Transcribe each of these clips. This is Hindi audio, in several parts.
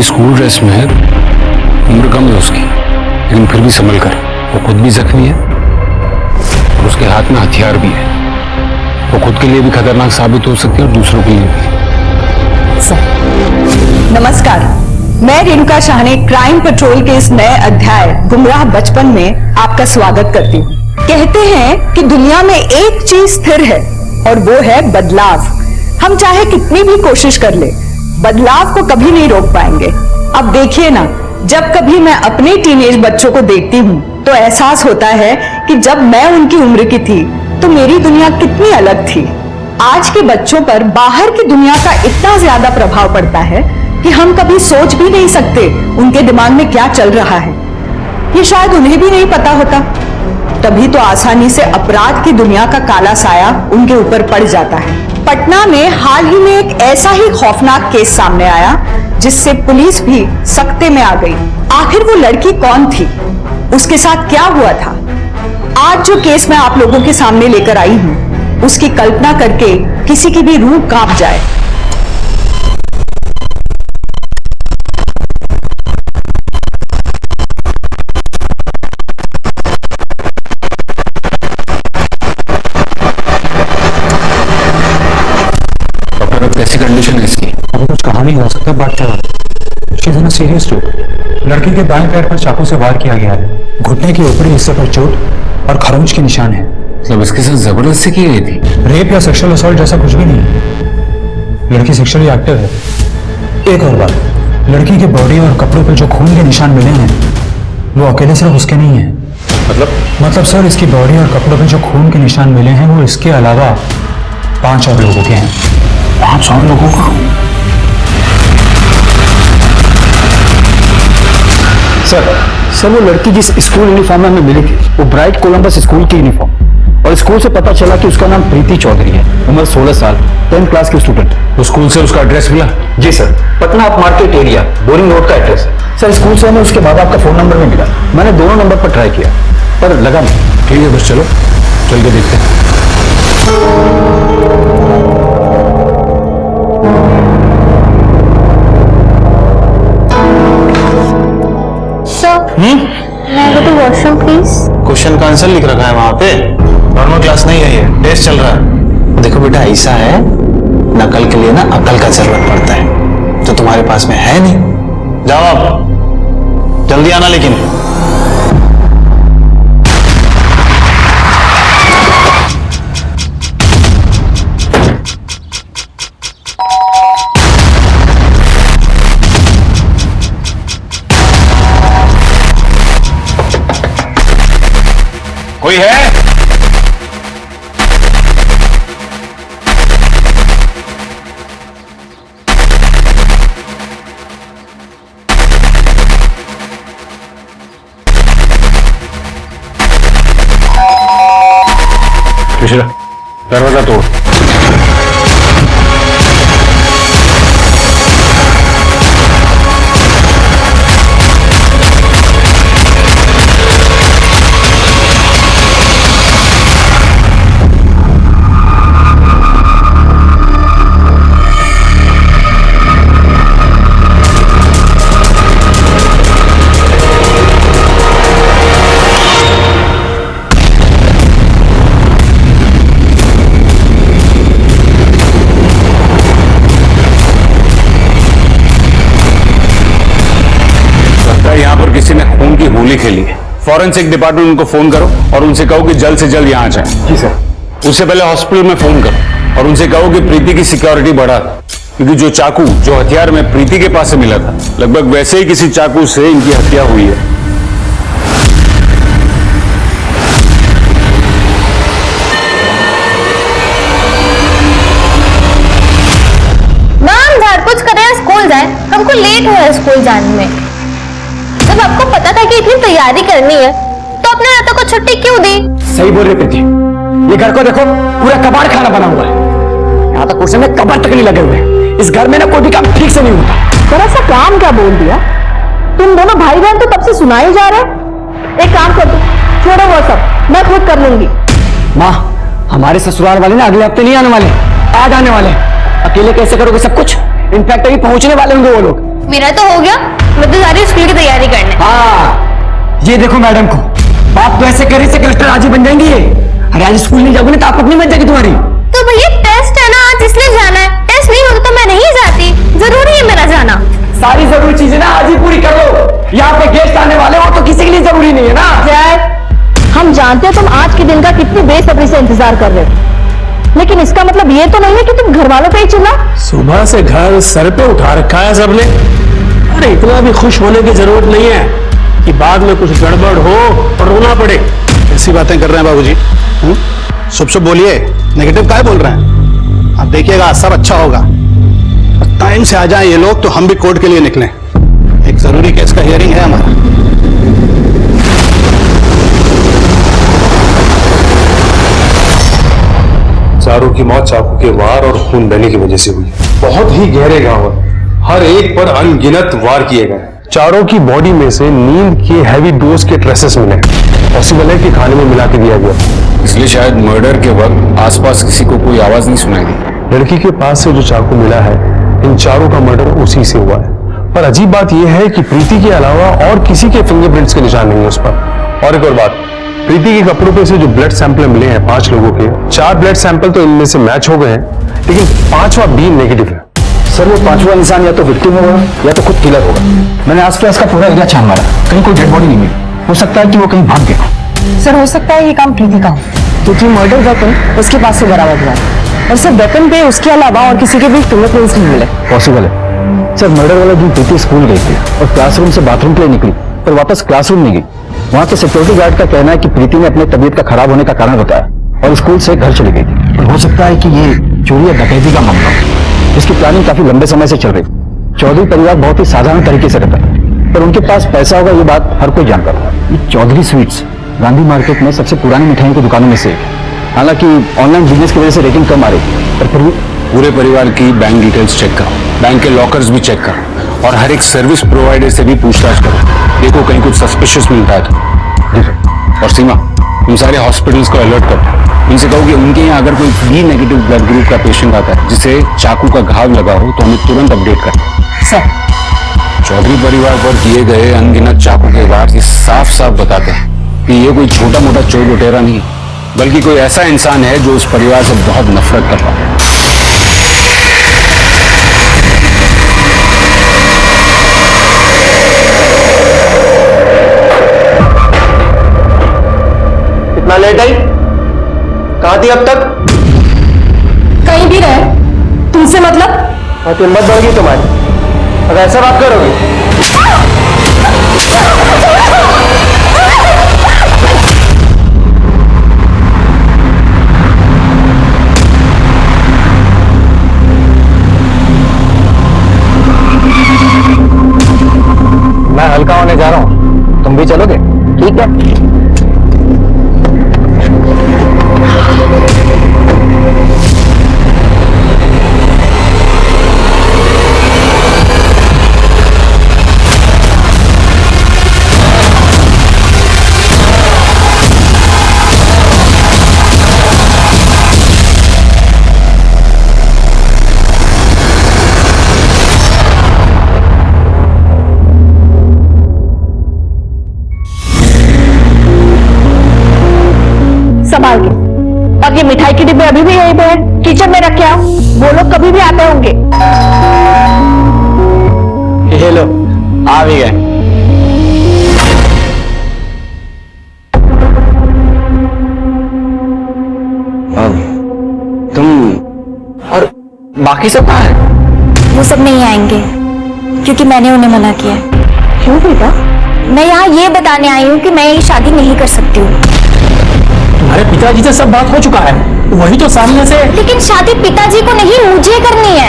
स्कूल ड्रेस में है, उम्र कम है उसकी, लेकिन फिर भी संभल कर। वो खुद भी जख्मी है और उसके हाथ में हथियार भी है। वो खुद के लिए भी खतरनाक साबित हो सकती है और दूसरों के लिए भी। सर नमस्कार, मैं रेणुका शाहने क्राइम पेट्रोल के इस नए अध्याय गुमराह बचपन में आपका स्वागत करती हूँ। कहते हैं कि दुनिया में एक चीज स्थिर है और वो है बदलाव। हम चाहे कितनी भी कोशिश कर ले, बदलाव को कभी नहीं रोक पाएंगे। अब देखिए ना, जब कभी मैं अपने टीनेज बच्चों को देखती हूँ तो एहसास होता है कि जब मैं उनकी उम्र की थी तो मेरी दुनिया कितनी अलग थी। आज के बच्चों पर बाहर की दुनिया का इतना ज्यादा प्रभाव पड़ता है कि हम कभी सोच भी नहीं सकते उनके दिमाग में क्या चल रहा है। ये शायद उन्हें भी नहीं पता होता, तभी तो आसानी से अपराध की दुनिया का काला साया उनके ऊपर पड़ जाता है। पटना में हाल ही में एक ऐसा ही खौफनाक केस सामने आया जिससे पुलिस भी सकते में आ गई। आखिर वो लड़की कौन थी, उसके साथ क्या हुआ था? आज जो केस मैं आप लोगों के सामने लेकर आई हूं, उसकी कल्पना करके किसी की भी रूह कांप जाए। कैसी कंडीशन है इसकी? अभी कुछ कहा नहीं जा सकता, बात क्या है? She is in a serious state. लड़की के दाएं पैर पर चाकू से वार किया गया है। घुटने के ऊपरी हिस्से पर चोट और खरोंच के निशान है। मतलब इसके साथ जबरदस्ती की गई थी? रेप या सेक्सुअल असॉल्ट जैसा कुछ भी नहीं। लड़की सेक्सुअली एक्टिव है। एक और बात, लड़की के बॉडी और कपड़ों पर जो खून के निशान मिले हैं वो अकेले सिर्फ उसके नहीं है। मतलब सर, इसकी बॉडी और कपड़ों पर जो खून के निशान मिले हैं वो इसके अलावा 5 और लोगों के हैं। 5 और लोगों का? सर वो लड़की जिस स्कूल यूनिफॉर्म में हमें मिली थी वो ब्राइट कोलंबस स्कूल की यूनिफॉर्म, और स्कूल से पता चला कि उसका नाम प्रीति चौधरी है, उम्र 16 साल, 10th क्लास की स्टूडेंट। तो स्कूल से उसका एड्रेस मिला? जी sir, Patna up market area, Boring Road का एड्रेस है। सर स्कूल से हमें उसके बाप का फोन नंबर भी मिला। मैंने दोनों नंबर पर ट्राई किया पर लगा नहीं। ठीक है, बस चलो चल के देखते हैं। Washroom please. क्वेश्चन का आंसर लिख रखा है वहां पे। नॉर्मल क्लास नहीं है, ये टेस्ट चल रहा है। देखो बेटा, ऐसा है, नकल के लिए ना अकल का जरूरत पड़ता है, तो तुम्हारे पास में है नहीं। जाओ आप, जल्दी आना लेकिन। कोई है? दरवाजा तोड़। यहाँ पर किसी ने खून की होली खेली है। फॉरेंसिक डिपार्टमेंट उनको फोन करो और उनसे कहो कि जल्द से जल्द यहाँ आ जाए। जी सर। उससे पहले हॉस्पिटल में फोन करो और उनसे कहो कि प्रीति की सिक्योरिटी बढ़ा, क्योंकि जो चाकू, जो हथियार में प्रीति के पास से मिला था, लगभग वैसे ही किसी चाकू से इनकी हत्या हुई है। कुछ करें, स्कूल जाए, हमको लेट हुआ है स्कूल जाने में। जब आपको पता था कि इतनी तैयारी करनी है तो अपने रातों को छुट्टी क्यों दी? सही बोल रहे प्रीति, ये घर को देखो, पूरा कबाड़ खाना बना हुआ है। यहाँ तक कुर्सी में कबाड़ तक नहीं लगे हुए। इस घर में ना कोई भी काम ठीक से नहीं होता। जरा सा काम क्या बोल दिया? तुम दोनों भाई बहन तो तब से सुनाए जा रहे। एक काम कर दो, छोड़ो वो सब, मैं खुद कर लूंगी। माँ, हमारे ससुराल वाले ना अगले हफ्ते नहीं आने वाले, आज आने वाले। अकेले कैसे करोगे सब कुछ? इनफैक्ट अभी पहुंचने वाले होंगे वो लोग। मेरा तो हो गया, मैं तो जा रही हूँ स्कूल की तैयारी करने। हाँ, ये देखो मैडम को, बात तो ऐसे करे से कलेक्टर आज ही बन जाएंगी ये। अरे आज स्कूल नहीं जाओगे ना तो आप अपनी मत जाएगी तुम्हारी। तो भैया टेस्ट है ना आज, इसलिए जाना है। टेस्ट नहीं होता तो मैं नहीं जाती, जरूरी है मेरा जाना। सारी जरूरी चीजें ना आज ही पूरी कर लो। यहाँ पे गेस्ट आने वाले हो तो किसी के लिए जरूरी नहीं है ना। जय, हम जानते हैं तुम आज के दिन का कितनी बेसब्री से इंतजार कर रहे हो, लेकिन इसका मतलब ये तो नहीं है कि तुम घर वालों पे ही चिल्ला। सुबह से घर सर पे उठा रखा है सबने। अरे इतना भी खुश होने की जरूरत नहीं है कि बाद में कुछ गड़बड़ हो और रोना पड़े। ऐसी बातें कर रहे हैं बाबूजी? शुभ बोलिए, नेगेटिव काय बोल रहे हैं? आप देखिएगा आज सब अच्छा होगा। टाइम से आ जाएं ये लोग तो हम भी कोर्ट के लिए निकलें। एक जरूरी केस का हियरिंग है हमारा। चारों की मौत चाकू के वार और खून बहने की वजह से हुई। बहुत ही गहरे घाव है, हर एक पर अनगिनत वार किए गए। चारों की बॉडी में से नींद के हैवी डोज के ट्रेसेस मिले। पॉसिबल है कि खाने में मिला के दिया गया, इसलिए शायद मर्डर के वक्त आसपास किसी को कोई आवाज नहीं सुनाई दी। लड़की के पास से जो चाकू मिला है, इन चारों का मर्डर उसी से हुआ है। पर अजीब बात यह है कि प्रीति के अलावा और किसी के फिंगरप्रिंट्स के निशान नहीं है उस पर। और एक और बात, प्रीति के कपड़ों पे से जो ब्लड सैंपल मिले हैं 5 लोगों के, 4 ब्लड सैंपल तो इनमें से मैच हो गए हैं, लेकिन 5वां बी नेगेटिव है। सर वो 5वां इंसान या तो विक्टिम होगा या तो खुद किलर होगा। मैंने आसपास का पूरा एरिया छान मारा, कहीं कोई डेड बॉडी नहीं मिली। हो सकता है कि वो कहीं भाग गया। सर हो सकता है ये काम प्रीति का हो, क्योंकि मर्डर वेपन उसके पास से बरामद हुआ है और सिर्फ वेपन पे उसके अलावा और किसी के भी फिंगरप्रिंट्स नहीं मिले। पॉसिबल है सर, मर्डर वाला दिन प्रीति स्कूल गई थी और क्लासरूम से बाथरूम के लिए निकली, पर वापस क्लासरूम नहीं गई। वहां तो सिक्योरिटी गार्ड का कहना है कि प्रीति ने अपने तबीयत का खराब होने का कारण बताया और स्कूल से घर चली गई थी। और हो सकता है कि ये चोरी या डकैती का मामला हो, जिसकी प्लानिंग काफी लंबे समय से चल रही। चौधरी परिवार बहुत ही साधारण तरीके से रहता है, पर उनके पास पैसा होगा ये बात हर कोई जानता था। ये चौधरी स्वीट्स गांधी मार्केट में सबसे पुरानी मिठाइयों की दुकानों में से एक है। हालांकि ऑनलाइन बिजनेस की वजह से रेटिंग कम आ रही, पर फिर भी पूरे परिवार की बैंक डिटेल्स चेक करो, बैंक के लॉकर्स भी चेक करो और हर एक सर्विस प्रोवाइडर से भी पूछताछ करो। देखो कहीं कुछ सस्पिशियस मिलता है तो। और सीमा, तुम सारे हॉस्पिटल्स को अलर्ट करो। इनसे कहो कि उनके यहाँ अगर कोई बी नेगेटिव ब्लड ग्रुप का पेशेंट आता है जिसे चाकू का घाव लगा हो तो हमें तुरंत अपडेट करें। सर चौधरी परिवार पर किए गए अनगिनत चाकू के वार ये साफ साफ बताते हैं कि ये कोई छोटा मोटा चोर लुटेरा नहीं, बल्कि कोई ऐसा इंसान है जो उस परिवार से बहुत नफरत कर रहा है। इतना लेट आई? कहाँ थी अब तक? कहीं भी रहे, तुमसे मतलब? हिम्मत बढ़ गई तुम्हारी, अब ऐसा बात करोगे? मैं हल्का होने जा रहा हूँ, तुम भी चलोगे? ठीक है। संभाल के। और ये मिठाई के डिब्बे अभी भी यहीं पे है, किचन में रखे आओ, वो लोग कभी भी आते होंगे। ये लो, आ भी गए। तुम और बाकी सब कहाँ है? वो सब नहीं आएंगे क्योंकि मैंने उन्हें मना किया। क्यों बेटा? मैं यहाँ ये बताने आई हूँ कि मैं ये शादी नहीं कर सकती हूँ। तुम्हारे पिताजी से सब बात हो चुका है, वही तो सामने से। लेकिन शादी पिताजी को नहीं, मुझे करनी है।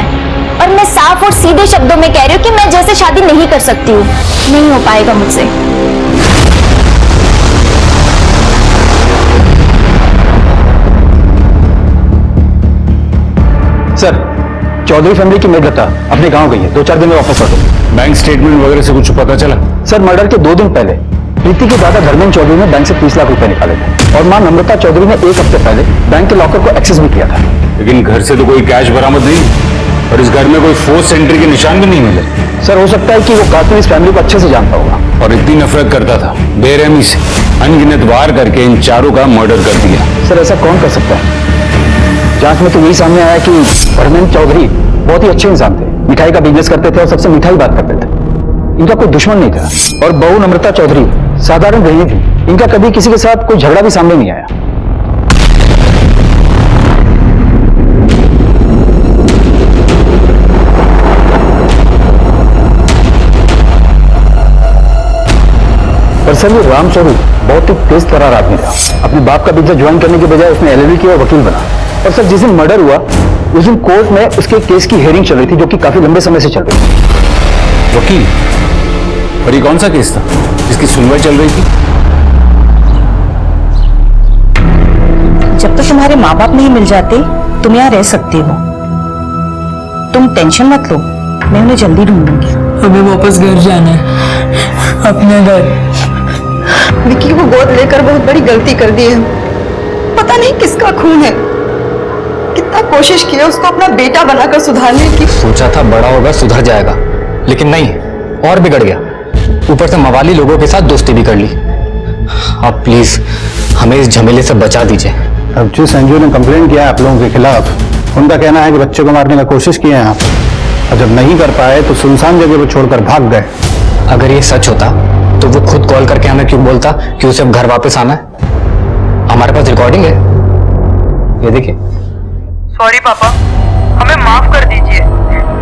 और मैं साफ और सीधे शब्दों में कह रही हूँ कि मैं जैसे शादी नहीं कर सकती हूँ, नहीं हो पाएगा मुझसे। सर, चौधरी फैमिली की मेड लता अपने गांव गई है, 2-4 दिन में वापस लौटेगी। बैंक स्टेटमेंट वगैरह से कुछ पता चला? सर, मर्डर के 2 दिन पहले प्रीति के दादा धर्मेंद्र चौधरी ने बैंक से 30 लाख रुपए निकाले थे और मां नम्रता चौधरी ने 1 हफ्ते पहले बैंक के लॉकर को एक्सेस भी किया था। लेकिन घर से तो कोई कैश बरामद नहीं। और इस घर में कोई फोर्स एंट्री के निशान भी नहीं मिले। सर हो सकता है कि वो कातिल इस फैमिली को अच्छे से जानता होगा और इतनी नफरत करता था, बेरहमी से अनगिनत वार करके इन चारों का मर्डर कर दिया। सर ऐसा कौन कर सकता है? जांच में तो यही सामने आया कि धर्मेंद्र चौधरी बहुत ही अच्छे इंसान थे, मिठाई का बिजनेस करते थे और सबसे मिठाई बात करते थे। इनका कोई दुश्मन नहीं था। और बहू नम्रता चौधरी साधारण रही थी, इनका कभी किसी के साथ कोई झगड़ा भी सामने नहीं आया। पर सर ये रामस्वरूप बहुत ही तेज तर्रार आदमी था। अपने बाप का बिजनेस ज्वाइन करने के बजाय उसने एलएलबी किया और वकील बना। और सर जिस दिन मर्डर हुआ उस दिन कोर्ट में उसके केस की हियरिंग चल रही थी, जो कि काफी लंबे समय से चल रही थी। वकील? और ये कौन सा केस था जिसकी सुनवाई चल रही थी? जब तक तुम्हारे माँ बाप नहीं मिल जाते तुम यहाँ रह सकती हो। तुम टेंशन मत लो, मैं उन्हें जल्दी ढूंढूंगी। हमें वापस घर जाना है, अपने घर। विक्की को गोद लेकर बहुत बड़ी गलती कर दी है। पता नहीं किसका खून है। कितना कोशिश की है उसको अपना बेटा बनाकर सुधारने की। सोचा था बड़ा होगा सुधर जाएगा, लेकिन नहीं, और बिगड़ गया। ऊपर से मवाली लोगों के साथ दोस्ती भी कर ली। आप प्लीज हमें इस झमेले से बचा दीजिए। अब जिस एनजीओ ने कंप्लेंट किया है आप लोगों के खिलाफ, उनका कहना है कि बच्चे को मारने की कोशिश की है आप, और जब नहीं कर पाए तो सुनसान जगह पर छोड़कर भाग गए। अगर ये सच होता तो वो खुद कॉल करके हमें क्यों बोलता कि उसे अब घर वापस आना है? हमारे पास रिकॉर्डिंग है, ये देखिए। सॉरी पापा, हमें माफ कर दीजिए,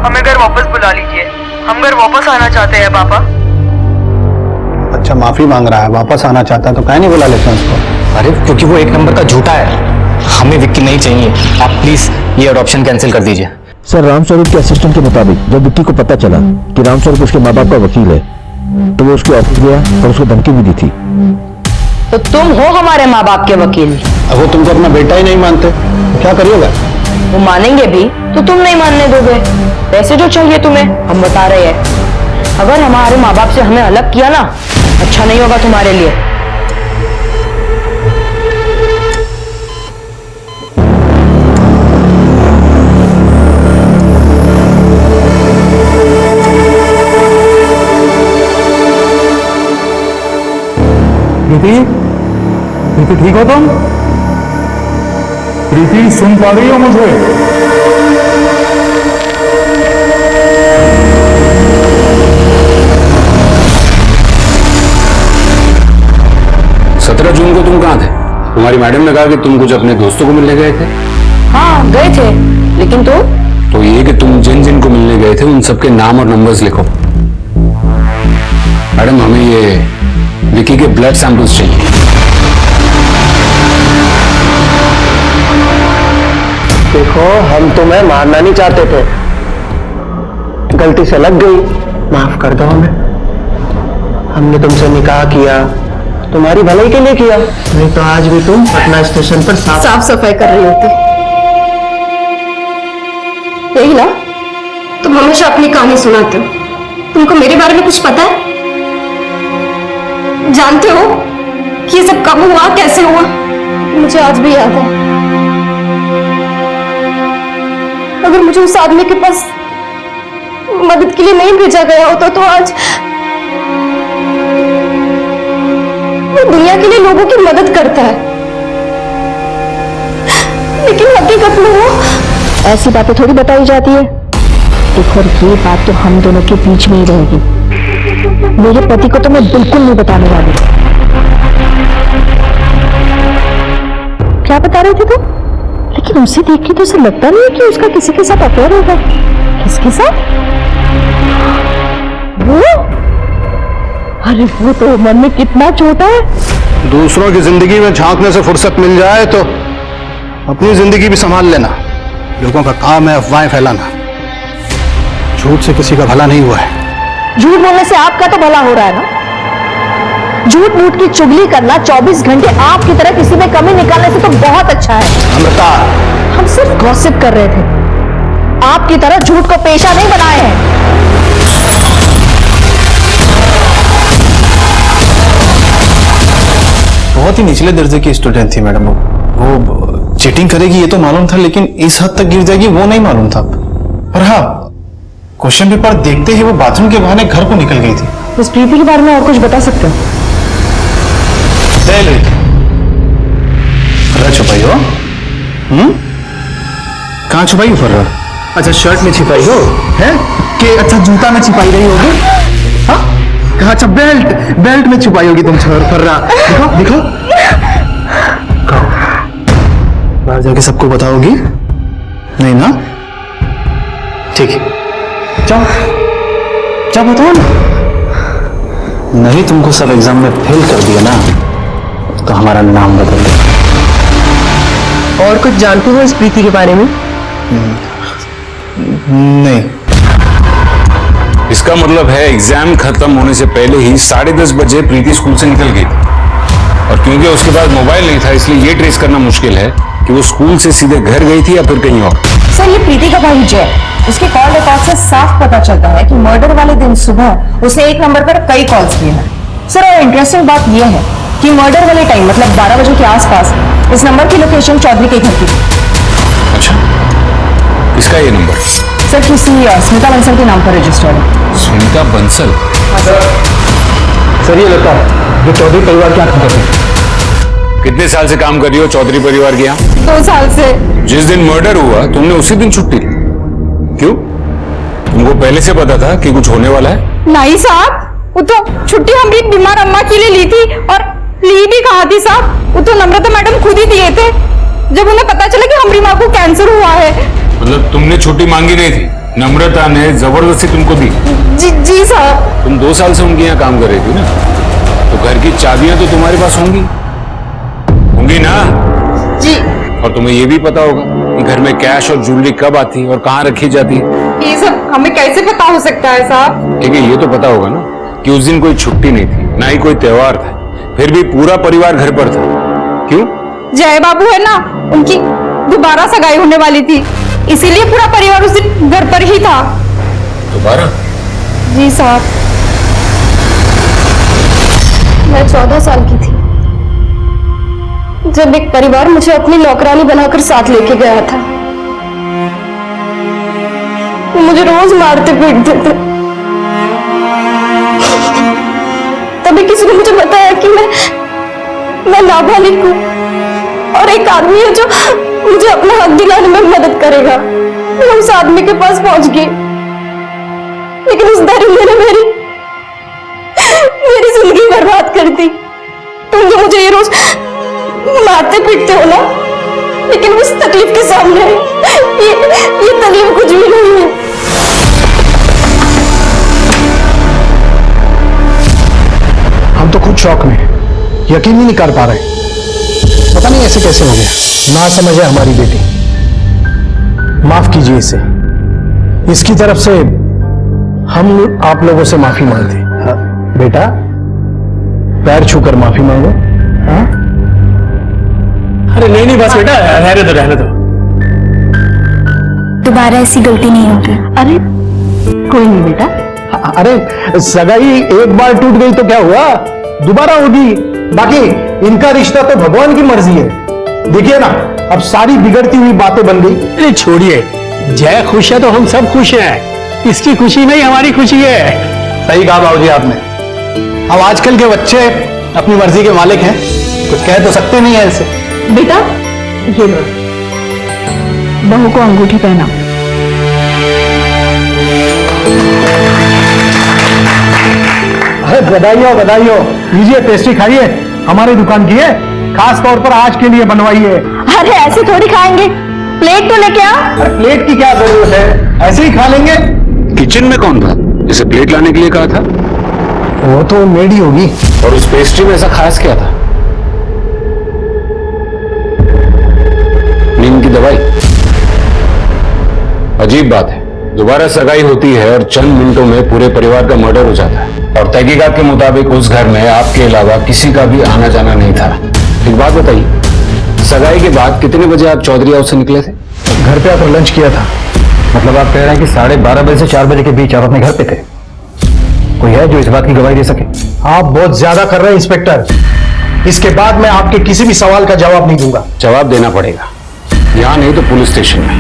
हमें घर वापस बुला लीजिए। हम घर वापस आना चाहते हैं पापा। अच्छा माफी मांग रहा है, वापस आना चाहता है, तो कहीं नहीं बुला लेते हैं उसको? अरे क्योंकि वो एक नंबर का झूठा है। हमें विक्की नहीं चाहिए। आप प्लीज ये अडॉप्शन कैंसिल कर दीजिए। सर रामस्वरूप के असिस्टेंट के मुताबिक जब विक्की को पता चला कि रामस्वरूप उसके माँ बाप का वकील है तो वो उसके ऑफिस गया और उसको धमकी भी दी थी। तो तुम हो हमारे माँ बाप के वकील। अब वो तुमको अपना बेटा ही नहीं मानते तो क्या करिएगा? वो मानेंगे भी तो तुम नहीं मानने दोगे। पैसे जो चाहिए तुम्हें हम बता रहे हैं। अगर हमारे माँ बाप से हमें अलग किया ना, अच्छा नहीं होगा तुम्हारे लिए। प्रीति ठीक हो तुम? प्रीति सुन पा रही हो मुझे? जून को तुम कहाँ थे? तुम्हारी मैडम ने कहा कि तुम कुछ अपने दोस्तों को मिलने गए थे। हाँ गए थे, लेकिन तो ये कि तुम जिन जिन को मिलने गए थे उन सबके नाम और नंबर्स लिखो। मैडम हमें ये विक्की के ब्लड सैंपल्स चाहिए। देखो हम तुम्हें मारना नहीं चाहते थे, गलती से लग गई, माफ कर दो हमें। हमने तुमसे निकाह किया, तुम्हारी भलाई के लिए किया, नहीं तो आज भी तुम पटना स्टेशन पर साफ सफाई कर रही होती। यही ना, तुम हमेशा अपनी कहानी सुनाते हो। तुमको मेरे बारे में कुछ पता है? जानते हो कि ये सब कब हुआ, कैसे हुआ? मुझे आज भी याद है। अगर मुझे उस आदमी के पास मदद के लिए नहीं भेजा गया होता तो आज वो दुनिया के लिए लोगों की मदद करता है, लेकिन हकीकत में वो ऐसी बातें थोड़ी बताई जाती है। देखो ये बात तो हम दोनों के बीच में ही रहेगी। मेरे पति को तो मैं बिल्कुल नहीं बताने वाली। क्या बता रहे थे तुम? लेकिन उसे देख के तो ऐसा लगता नहीं है कि उसका किसी के साथ अफेयर होगा। किसके साथ? वो? अरे वो तो मन में कितना छोटा है। दूसरों की जिंदगी में झांकने से फुर्सत मिल जाए तो अपनी जिंदगी भी संभाल लेना। लोगों का काम है अफवाहें फैलाना, झूठ से किसी का भला नहीं हुआ है। झूठ बोलने से आपका तो भला हो रहा है ना। झूठ मूठ की चुगली करना 24 घंटे आपकी तरह किसी में कमी निकालने से तो बहुत अच्छा है। अमृता, हम सिर्फ गॉसिप कर रहे थे, आपकी तरह झूठ को पेशा नहीं बनाए हैं। बहुत ही निचले दर्जे की स्टूडेंट थी मैडम। वो चीटिंग करेगी ये तो मालूम था, लेकिन इस हद तक गिर जाएगी वो नहीं मालूम था। पर हाँ, क्वेश्चन पेपर देखते ही वो बाथरूम के बहाने घर को निकल गई थी। इस प्रीति के बारे में और कुछ बता सकते हो? फर्रा छुपाई हो? कहाँ छुपाई हो फर्रा? अच्छा, शर्ट में छिपाई हो है कि अच्छा जूता में छिपाई रही होगी? हाँ, कहा? अच्छा, बेल्ट में छुपाई होगी तुम फर्रा। दिखो दिखो, बाहर जाके सबको बताओगी नहीं ना? ठीक है, जाओ जाओ बताओ ना। नहीं तुमको सब एग्जाम में फेल कर दिया ना तो हमारा नाम बदल दो। और कुछ जानते हो इस प्रीति के बारे में? नहीं। इसका मतलब है एग्जाम खत्म होने से पहले ही 10:30 बजे प्रीति स्कूल से निकल गई थी, और क्योंकि उसके पास मोबाइल नहीं था इसलिए ये ट्रेस करना मुश्किल है कि वो स्कूल से सीधे घर गई थी या फिर कहीं और। सर, ये प्रीति का भाई जय, उसके कॉल रिकॉर्ड से साफ पता चलता है कि मर्डर वाले दिन सुबह उसे एक नंबर पर कई कॉल्स किए हैं। सर, और इंटरेस्टिंग बात यह है कि मर्डर वाले टाइम मतलब 12 बजे के आसपास इस नंबर की लोकेशन चौधरी के घर की थी। अच्छा, किसका ये नंबर? सर, किसी स्मिता बंसल के नाम पर रजिस्टर्ड है। स्मिता बंसल? सर ये लड़का जो चौधरी परिवार के यहाँ काम करते हैं। कितने साल से काम कर रही हो चौधरी परिवार के यहाँ? 2 साल से। जिस दिन मर्डर हुआ तुमने उसी दिन छुट्टी ली, क्यों? तुमको पहले से पता था कि कुछ होने वाला है? नहीं साहब, वो तो छुट्टी हम भी बीमार अम्मा के लिए ली थी, और ली भी कहाँ थी साहब, वो तो नम्रता मैडम खुद ही दिए थे जब उन्हें पता चला कि हमारी माँ को कैंसर हुआ है। मतलब तुमने छुट्टी मांगी नहीं थी, नम्रता ने जबरदस्ती तुमको दी? जी साहब। तुम 2 साल से उनके यहाँ काम कर रही थी ना, तो घर की चाबियां तो तुम्हारे पास होंगी ना? जी। और तुम्हें ये भी पता होगा कि घर में कैश और ज्वेलरी कब आती और कहाँ रखी जाती है। ये सब हमें कैसे पता हो सकता है साहब? ठीक है, ये तो पता होगा ना कि उस दिन कोई छुट्टी नहीं थी, ना ही कोई त्योहार था, फिर भी पूरा परिवार घर पर था। क्यों? जय बाबू है ना, उनकी दोबारा सगाई होने वाली थी, इसीलिए पूरा परिवार उस दिन घर पर ही था। दोबारा? जी साहब। मैं 14 साल की थी जब एक परिवार मुझे अपनी नौकरानी बनाकर साथ लेके गया था। वो मुझे रोज मारते पीटते थे। तभी किसी ने मुझे बताया कि मैं नाबालिग हूँ और एक आदमी है जो मुझे अपना हक दिलाने में मदद करेगा। मैं उस आदमी के पास पहुंच गई, लेकिन उस दरिंदे ने मेरी जिंदगी बर्बाद कर दी। तुम जो मुझे ये रोज मारते पीटते हो ना, लेकिन उस तकलीफ के सामने ये तकलीफ कुछ भी नहीं है। हम तो खुद शौक में, यकीन ही नहीं कर पा रहे, पता नहीं ऐसे कैसे हो गया। ना समझ है हमारी बेटी, माफ कीजिए इसे, इसकी तरफ से हम आप लोगों से माफी मांगते हैं। हाँ, बेटा पैर छूकर माफी मांगो। हाँ? अरे नहीं बस बेटा, रहने दो। दोबारा ऐसी गलती नहीं होगी। अरे कोई नहीं बेटा। अरे सगाई एक बार टूट गई तो क्या हुआ, दोबारा होगी। बाकी इनका रिश्ता तो भगवान की मर्जी है। देखिए ना, अब सारी बिगड़ती हुई बातें बन गई। अरे छोड़िए, जय खुश है तो हम सब खुश हैं, इसकी खुशी में ही हमारी खुशी है। सही कहा बाबूजी आपने। अब आजकल के बच्चे अपनी मर्जी के मालिक हैं, कुछ कह तो सकते नहीं है ऐसे। बेटा ये लो, बहू को अंगूठी पहना। अरे बधाई हो। लीजिए पेस्ट्री खाइए, हमारी दुकान की है, खास तौर पर आज के लिए बनवाई है। अरे ऐसे थोड़ी खाएंगे, प्लेट तो लेके आ। अरे प्लेट की क्या जरूरत है, ऐसे ही खा लेंगे। किचन में कौन था जिसे प्लेट लाने के लिए कहा था? वो तो मेड ही होगी। और उस पेस्ट्री में ऐसा खास क्या था? नींद की दवाई? अजीब बात है, दोबारा सगाई होती है और चंद मिनटों में पूरे परिवार का मर्डर हो जाता है, और तहकीकात के मुताबिक उस घर में आपके अलावा किसी का भी आना जाना नहीं था। एक बात बताइए, सगाई के बाद कितने बजे आप चौधरी हाउस से निकले थे? घर पे आकर लंच किया था। मतलब आप कह रहे हैं कि 12:30 बजे से 4 बजे के बीच आप अपने घर पे थे? कोई है जो इस बात की गवाही दे सके? आप बहुत ज्यादा कर रहे हैं इंस्पेक्टर, इसके बाद मैं आपके किसी भी सवाल का जवाब नहीं दूंगा। जवाब देना पड़ेगा, यहां नहीं तो पुलिस स्टेशन में।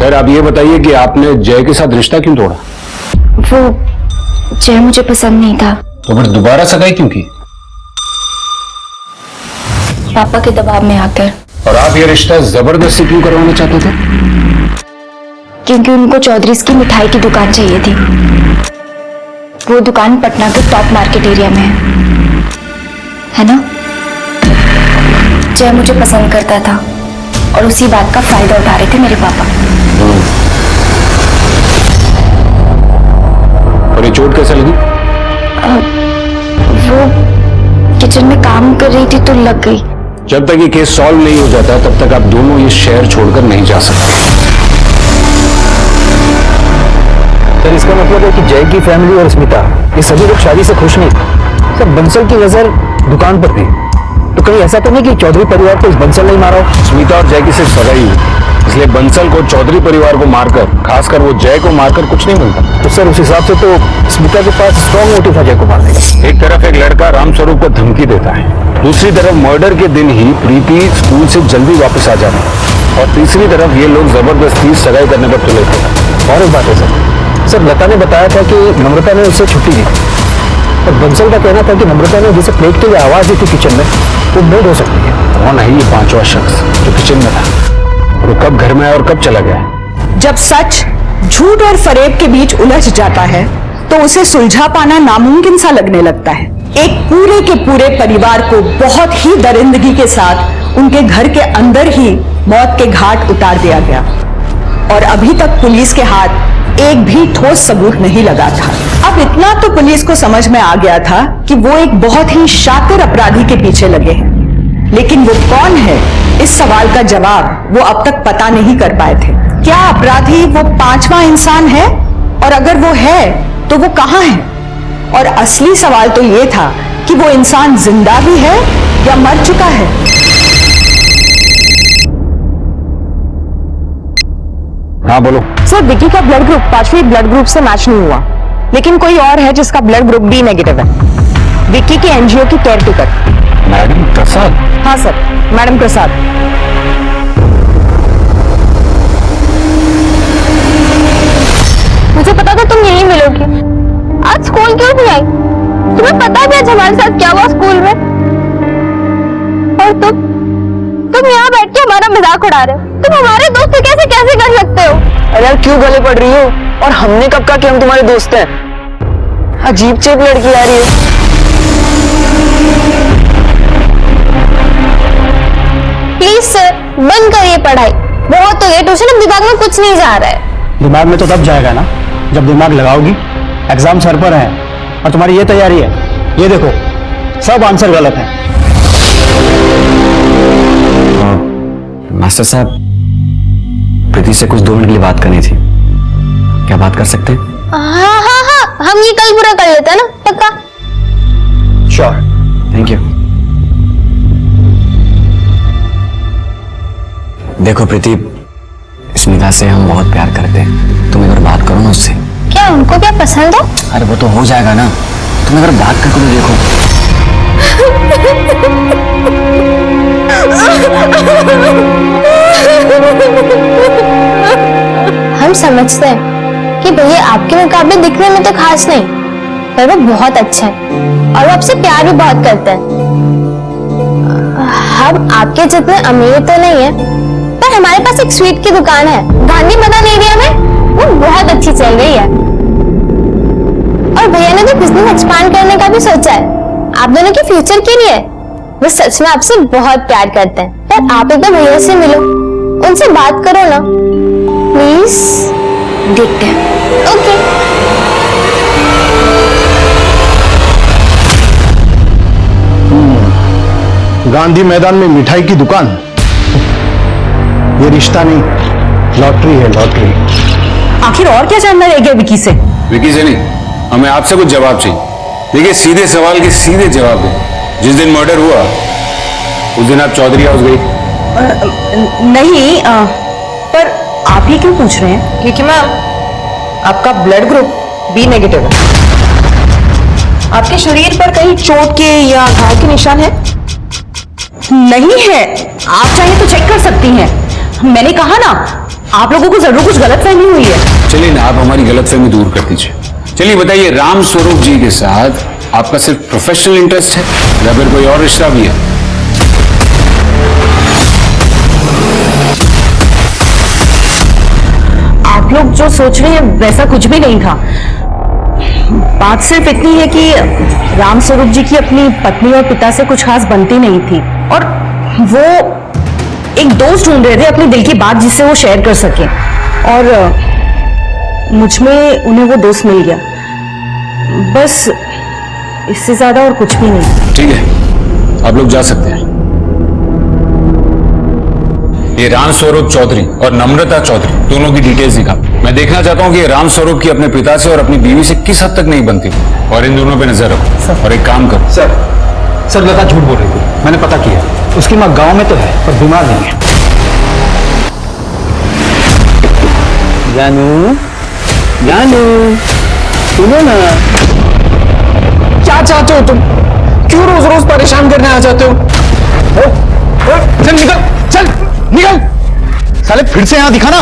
खैर खैर आप ये बताइए कि आपने जय के साथ रिश्ता क्यों तोड़ा? वो जय मुझे पसंद नहीं था। तो फिर दोबारा सगाई क्यों की? पापा के दबाव में आकर। और आप ये रिश्ता जबरदस्ती क्यों करवाना चाहते थे? क्योंकि उनको चौधरीज की मिठाई की दुकान चाहिए थी। वो दुकान पटना के टॉप मार्केट एरिया में है ना? जय मुझे पसंद करता था और उसी बात का फायदा उठा रहे थे मेरे पापा। और ये चोट कैसे लगी? वो किचन में काम कर रही थी तो लग गई। जब तक ये केस सॉल्व नहीं हो जाता तब तक आप दोनों ये शहर छोड़कर नहीं जा सकते। सर इसका मतलब है कि जय की फैमिली और स्मिता ये सभी लोग शादी से खुश नहीं थे। सर बंसल की नजर दुकान पर थी, तो कहीं ऐसा तो नहीं कि चौधरी परिवार को इस बंसल नहीं मारा हो? स्मिता और जय की सिर्फ सगाई हुई, इसलिए बंसल को चौधरी परिवार को मारकर, खासकर वो जय को मारकर कुछ नहीं मिलता। तो सर उस हिसाब से तो स्मिता के पास स्ट्रॉन्ग मोटिव था जय को मारने का। एक तरफ एक लड़का रामस्वरूप को धमकी देता है, दूसरी तरफ मर्डर के दिन ही प्रीति स्कूल से जल्दी वापस आ जाना, और तीसरी तरफ ये लोग जबरदस्ती सगाई करने पर तुले थे। और एक बात है सर लता ने बताया था कि नम्रता ने उससे छुट्टी दी, और बंसल का कहना था कि नम्रता ने जिसे प्लेट के लिए आवाज दी थी किचन में वो मेड हो सकती है। कौन है ये पांचवा शख्स जो किचन में था, और वो कब घर में आया और कब चला गया? जब सच झूठ और फरेब के बीच उलझ जाता है तो उसे सुलझा पाना नामुमकिन सा लगने लगता है। एक पूरे के पूरे परिवार को बहुत ही दरिंदगी के साथ उनके घर के अंदर ही मौत के घाट उतार दिया गया, और अभी तक पुलिस के हाथ एक भी ठोस सबूत नहीं लगा था। अब इतना तो पुलिस को समझ में आ गया था कि वो एक बहुत ही शातिर अपराधी के पीछे लगे हैं, लेकिन वो कौन है इस सवाल का जवाब वो अब तक पता नहीं कर पाए थे। क्या अपराधी वो पांचवा इंसान है, और अगर वो है तो वो कहां है? और असली सवाल तो ये था कि वो इंसान जिंदा भी है या मर चुका है। हाँ बोलो। सर विकी का ब्लड ग्रुप 5वीं ब्लड ग्रुप से मैच नहीं हुआ, लेकिन कोई और है जिसका ब्लड ग्रुप बी नेगेटिव है। विकी की एनजीओ की केयर टेकर। मैडम प्रसाद? हाँ सर, मैडम प्रसाद। मुझे पता था तुम यहीं मिलोगी। आज स्कूल क्यों नहीं आई? तुम्हें पता भी आज हमारे साथ क्या हुआ स्कूल में? और तुम यहाँ बैठ के हमारा मजाक उड़ा रहे हो। तुम हमारे दोस्त से कैसे कर सकते हो? अरे यार क्यों गले पड़ रही हो? और हमने कब कहा कि हम तुम्हारे दोस्त हैं? अजीब चीप लड़की आ रही है। प्लीज सर बंद करिए पढ़ाई, बहुत हो गई ट्यूशन, अब दिमाग में कुछ नहीं जा रहा है। दिमाग में तो तब जाएगा ना जब दिमाग लगाओगी। एग्जाम सर पर है और तुम्हारी ये तैयारी है, ये देखो सब आंसर गलत है। मास्टर साहब प्रीति से कुछ 2 मिनट के लिए बात करनी थी, क्या बात कर सकते हैं? हाँ, हम ये कल पूरा कर लेते हैं ना, पक्का? Sure, thank you. देखो प्रीति, स्मिता से हम बहुत प्यार करते हैं, तुम एक बार बात करो ना उससे। क्या उनको क्या पसंद है? अरे वो तो हो जाएगा ना, तुम एक बार बात करके तो देखो। हम समझते हैं कि भैया आपके मुकाबले दिखने में तो खास नहीं, पर वो बहुत अच्छा है और वो आपसे प्यार भी बहुत करते हैं। हम आपके जितने अमीर तो नहीं है, पर हमारे पास एक स्वीट की दुकान है गांधी मैदान एरिया में, वो बहुत अच्छी चल रही है। और भैया ने तो बिजनेस एक्सपांड करने का भी सोचा है आप दोनों के फ्यूचर के लिए। वो सच में आपसे बहुत प्यार करते हैं, पर आप एक बार भैया से मिलो, उनसे बात करो ना प्लीज। देखते हैं। ओके। गांधी मैदान में मिठाई की दुकान, ये रिश्ता नहीं, लॉटरी है लॉटरी। आखिर और क्या जानना रह गया विकी से? विकी से नहीं, हमें आपसे कुछ जवाब चाहिए। देखिए सीधे सवाल के सीधे जवाब दें। जिस दिन मर्डर हुआ उस दिन आप चौधरी हाउस गई? नहीं, पर आप ये क्यों पूछ रहे हैं? क्योंकि मैम आपका ब्लड ग्रुप बी नेगेटिव है। आपके शरीर पर कहीं चोट के या घाव के निशान है? नहीं है, आप चाहे तो चेक कर सकती हैं। मैंने कहा ना, आप लोगों को जरूर कुछ गलतफहमी हुई है। चलिए ना, आप हमारी गलतफहमी दूर कर दीजिए। चलिए बताइए, राम स्वरूप जी के साथ आपका सिर्फ प्रोफेशनल इंटरेस्ट है या फिर कोई और रिश्ता भी है? आप लोग जो सोच रहे हैं वैसा कुछ भी नहीं था। बात सिर्फ इतनी है कि राम स्वरूप जी की अपनी पत्नी और पिता से कुछ खास बनती नहीं थी और वो एक दोस्त ढूंढ रहे थे अपनी दिल की बात जिससे वो शेयर कर सके, और मुझ में उन्हें वो दोस्त मिल गया। बस इससे ज्यादा और कुछ भी नहीं। ठीक है, आप लोग जा सकते हैं। ये राम स्वरूप चौधरी और नम्रता चौधरी दोनों की डिटेल्स दिखा। मैं देखना चाहता हूँ कि राम स्वरूप की अपने पिता से और अपनी बीवी से किस हद तक नहीं बनती, और इन दोनों पे नजर रखो। और एक काम करो। सर लता झूठ बोल रही थी, मैंने पता किया। उसकी माँ गांव में तो है पर बीमार नहीं है। जानू जानू सुनो ना। क्या चाहते हो तुम? क्यों रोज रोज परेशान करने आ जाते हो? चल निकल, चल निकल। साले फिर से यहां दिखाना,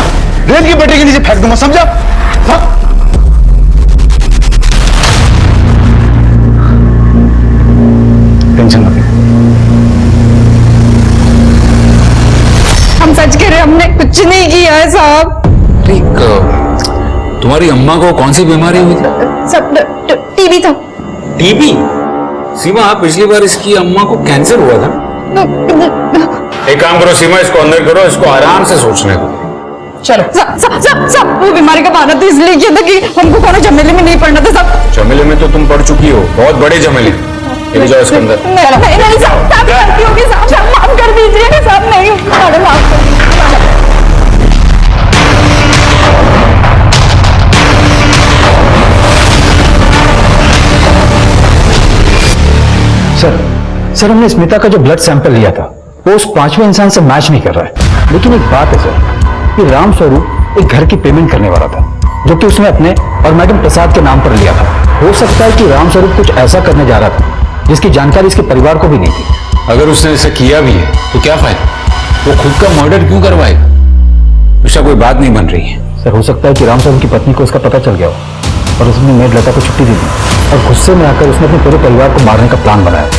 रेत की बैटरी के नीचे फेंक दूंगा, समझा? हाँ? टेंशन मत लो। हम सच कह रहे हैं, हमने कुछ नहीं किया है साहब। ठीक, तुम्हारी अम्मा को कौन सी बीमारी हुई थी? सब टीबी था। टीबी? सीमा, पिछली बार इसकी अम्मा को कैंसर हुआ था। एक काम करो सीमा, इसको अंदर करो, इसको आराम से सोचने दो। चलो सब वो बीमारी का बहाना तो इसलिए किया था कि हमको कोनो झमेले में नहीं पड़ना था सब। झमेले में तो तुम पड़ चुकी हो, बहुत बड़े झमेले। ये जाओ इसके अंदर। नहीं साहब, गलती होगी साहब, माफ कर दीजिए साहब। नहीं, माफ कर दीजिए। सर हमने स्मिता का जो ब्लड सैंपल लिया था वो उस पांचवें इंसान से मैच नहीं कर रहा है। लेकिन एक बात है सर कि राम स्वरूप एक घर की पेमेंट करने वाला था जो कि उसने अपने और मैडम प्रसाद के नाम पर लिया था। हो सकता है कि राम स्वरूप कुछ ऐसा करने जा रहा था जिसकी जानकारी इसके परिवार को भी नहीं थी। अगर उसने ऐसा किया भी है तो क्या फायदा? वो खुद का मर्डर क्यों करवाएगा? ऐसा कोई बात नहीं बन रही है। सर हो सकता है कि राम स्वरूप की पत्नी को उसका पता चल गया हो और उसने मेड लता को छुट्टी दे दी और गुस्से में आकर उसने अपने पूरे परिवार को मारने का प्लान बनाया।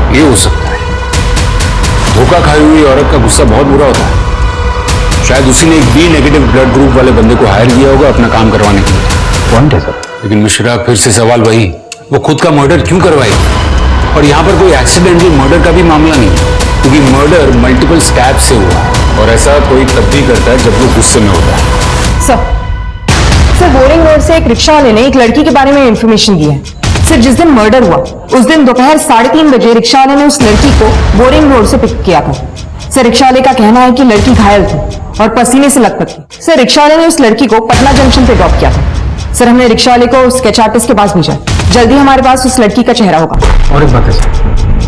ये हो सकता है। धोखा खाई हुई औरत का गुस्सा बहुत बुरा होता है। शायद उसी ने एक बी नेगेटिव ब्लड ग्रुप वाले बंदे को हायर किया होगा अपना काम करवाने के लिए। पॉइंट है सर। लेकिन मिश्रा, फिर से सवाल वही, वो खुद का मर्डर क्यों करवाएगी? और यहाँ पर कोई एक्सीडेंटल मर्डर का भी मामला नहीं, क्योंकि मर्डर मल्टीपल स्टैब से हुआ और ऐसा कोई तब भी करता है जब वो गुस्से में होता है। सर बोरिंग रोड से एक रिक्शा वाले ने एक लड़की के बारे में इंफॉर्मेशन दी है। सर जिस दिन मर्डर हुआ उस दिन दोपहर 3:30 बजे रिक्शा वाले ने उस लड़की को बोरिंग रोड से पिक किया था। सर रिक्शा वाले का कहना है कि लड़की घायल थी और पसीने से लथपथ थी। सर रिक्शा वाले ने उस लड़की को पटना जंक्शन पे ड्रॉप किया था। सर हमने रिक्शा वाले को स्केच आर्टिस्ट के पास भेजा। जल्दी हमारे पास उस लड़की का चेहरा होगा। और एक बात है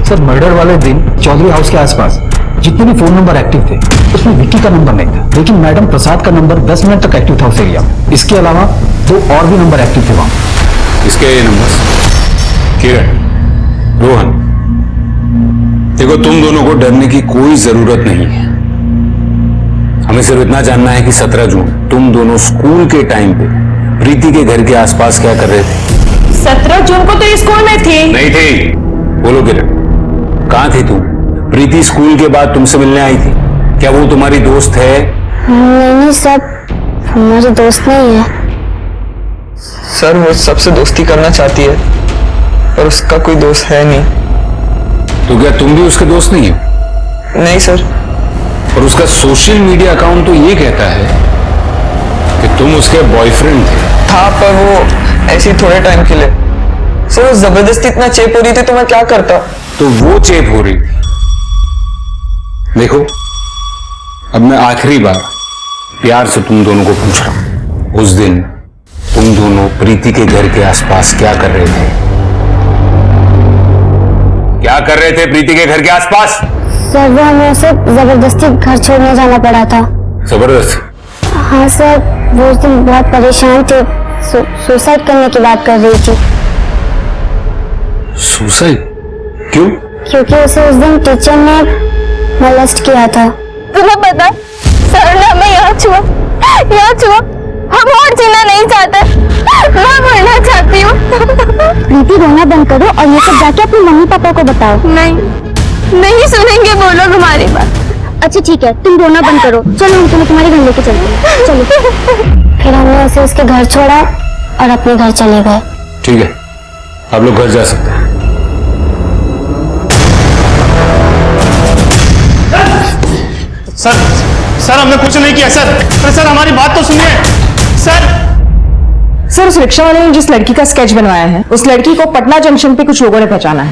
सर, मर्डर वाले दिन चौधरी हाउस के आसपास जितने भी फोन नंबर एक्टिव थे उसमें विक्की का नंबर नहीं था, लेकिन मैडम प्रसाद का नंबर 10 मिनट तक एक्टिव था उस एरिया में। इसके अलावा 2 और भी नंबर एक्टिव थे वहां। इसके ये नंबर किरण, रोहन, देखो तुम दोनों को डरने की कोई जरूरत नहीं है। हमें सिर्फ इतना जानना है कि 17 जून तुम दोनों स्कूल के टाइम पे प्रीति के घर के आसपास क्या कर रहे थे? 17 जून को तो स्कूल में थी। नहीं थी। बोलो किरण, कहाँ थी तुम? प्रीति स्कूल के बाद तुमसे मिलने आई थी। क्या वो तुम्हारी दोस्त है? नहीं सर, हमारी दोस्त नहीं है। सर वो सबसे दोस्ती करना चाहती है पर उसका कोई दोस्त है नहीं। तो क्या तुम भी उसके दोस्त नहीं हो? नहीं सर। और उसका सोशल मीडिया अकाउंट तो ये कहता है कि तुम उसके बॉयफ्रेंड थे। था पर वो ऐसे ही थोड़े टाइम के लिए। सर वो जबरदस्ती इतना चेप हो रही थी तो मैं क्या करता? तो वो चेप हो रही थी। देखो अब मैं आखिरी बार प्यार से तुम दोनों को पूछ रहा हूं, उस दिन तुम दोनों प्रीति के घर के आसपास क्या कर रहे थे? क्या कर रहे थे प्रीति के घर के आसपास? सर वो हमें उसे जबरदस्ती घर छोड़ने जाना पड़ा था। जबरदस्ती? हाँ सर, वो उस दिन बहुत परेशान थे, सुसाइड करने की बात कर रही थी। सुसाइड? क्यों? क्योंकि उसे उस दिन टीचर ने मोलेस्ट किया था। तुम्हें पता है, सर ने हमें यहाँ छुआ। हम और जीना नहीं चाहते, मैं मरना चाहती हूँ। प्रीति, रोना बंद करो और ये सब जाके अपने मम्मी पापा को बताओ। नहीं सुनेंगे वो लोग हमारी बात। अच्छा ठीक है, तुम रोना बंद करो। चलो हम तुम्हें तुम्हारे घर लेके चलते हैं। चलो। फिर हमने उसे उसके घर छोड़ा और अपने घर चले गए। ठीक है, आप लोग घर जा सकते हैं। सर हमने कुछ नहीं किया सर। अरे सर हमारी बात तो सुनिए सर। उस रिक्शा वाले ने जिस लड़की का स्केच बनवाया है, उस लड़की को पटना जंक्शन पे कुछ लोगों ने पहचाना है।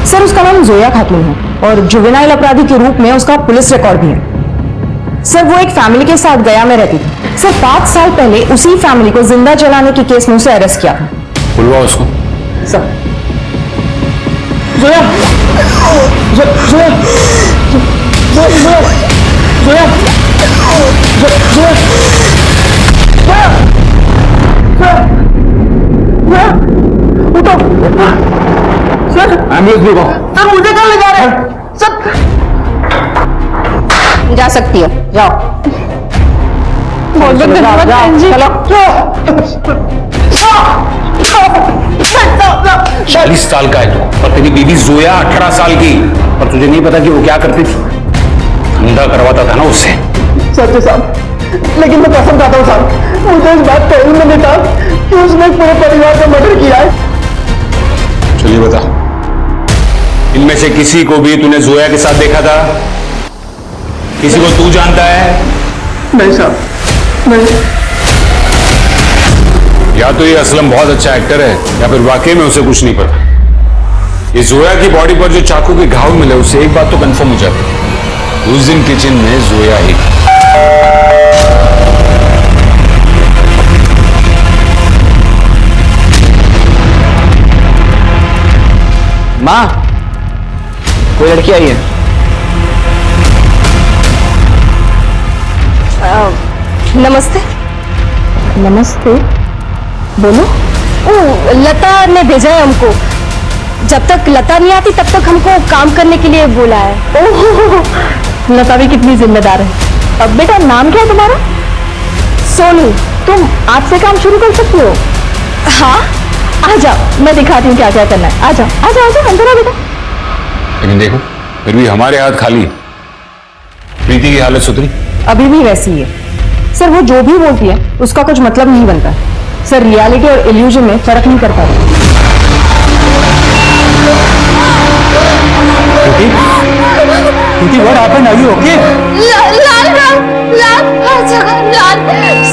सर उसका नाम जोया खातून है और जुवेनाइल अपराधी के रूप में उसका पुलिस रिकॉर्ड भी है। सर वो एक फैमिली के साथ गया में रहती थी। सर 5 साल पहले उसी फैमिली को जिंदा जलाने के केस में उसे अरेस्ट किया था। बुलवा उसको। सर जोया, जोया, जोया, जोया, उठो सर, एम्बुलेंस बुलाओ। सर मुझे कहाँ ले जा रहे हैं? सर जा सकती हो, जाओ। बहुत बहुत धन्यवाद बहन जी। चलो 40 साल का है तू और तेरी बीवी जोया 18 साल की, और तुझे नहीं पता कि वो क्या करती थी? धंधा करवाता था ना उससे। सच है साहब, लेकिन मैं कसम खाता हूँ साहब, मुझे इस बात का इल्म नहीं था कि उसने पूरे परिवार का मर्डर किया है। चलिए बता, इनमें से किसी को भी तूने जोया के साथ देखा था? किसी को तू जानता है? नहीं साहब, नहीं। या तो ये असलम बहुत अच्छा एक्टर है या फिर वाकई में उसे कुछ नहीं पता। ये जोया की बॉडी पर जो चाकू के घाव मिले, उससे एक बात तो कंफर्म हो जाती है, उस दिन किचन में जोया ही। माँ, कोई लड़की आई है। नमस्ते। नमस्ते, बोलो। ओ, लता ने भेजा है हमको। जब तक लता नहीं आती तब तक हमको काम करने के लिए बोला है। ओह, लता भी कितनी जिम्मेदार है। अब बेटा नाम क्या है तुम्हारा? सोनू। तुम आज से काम शुरू कर सकती हो। हाँ, आ जाओ, मैं दिखाती हूँ क्या क्या करना है। आ जाओ, आ जाओ, आ जाओ, अंदर आओ बेटा। लेकिन देखो, फिर भी हमारे हाथ खाली है। प्रीति की हालत सुधरी? अभी भी वैसी ही है। सर वो जो भी बोलती है उसका कुछ मतलब नहीं बनता। सर रियलिटी और इल्यूजन में फर्क नहीं कर पाता। Preeti, what happened? Are you okay? लाल हर जगह लाल,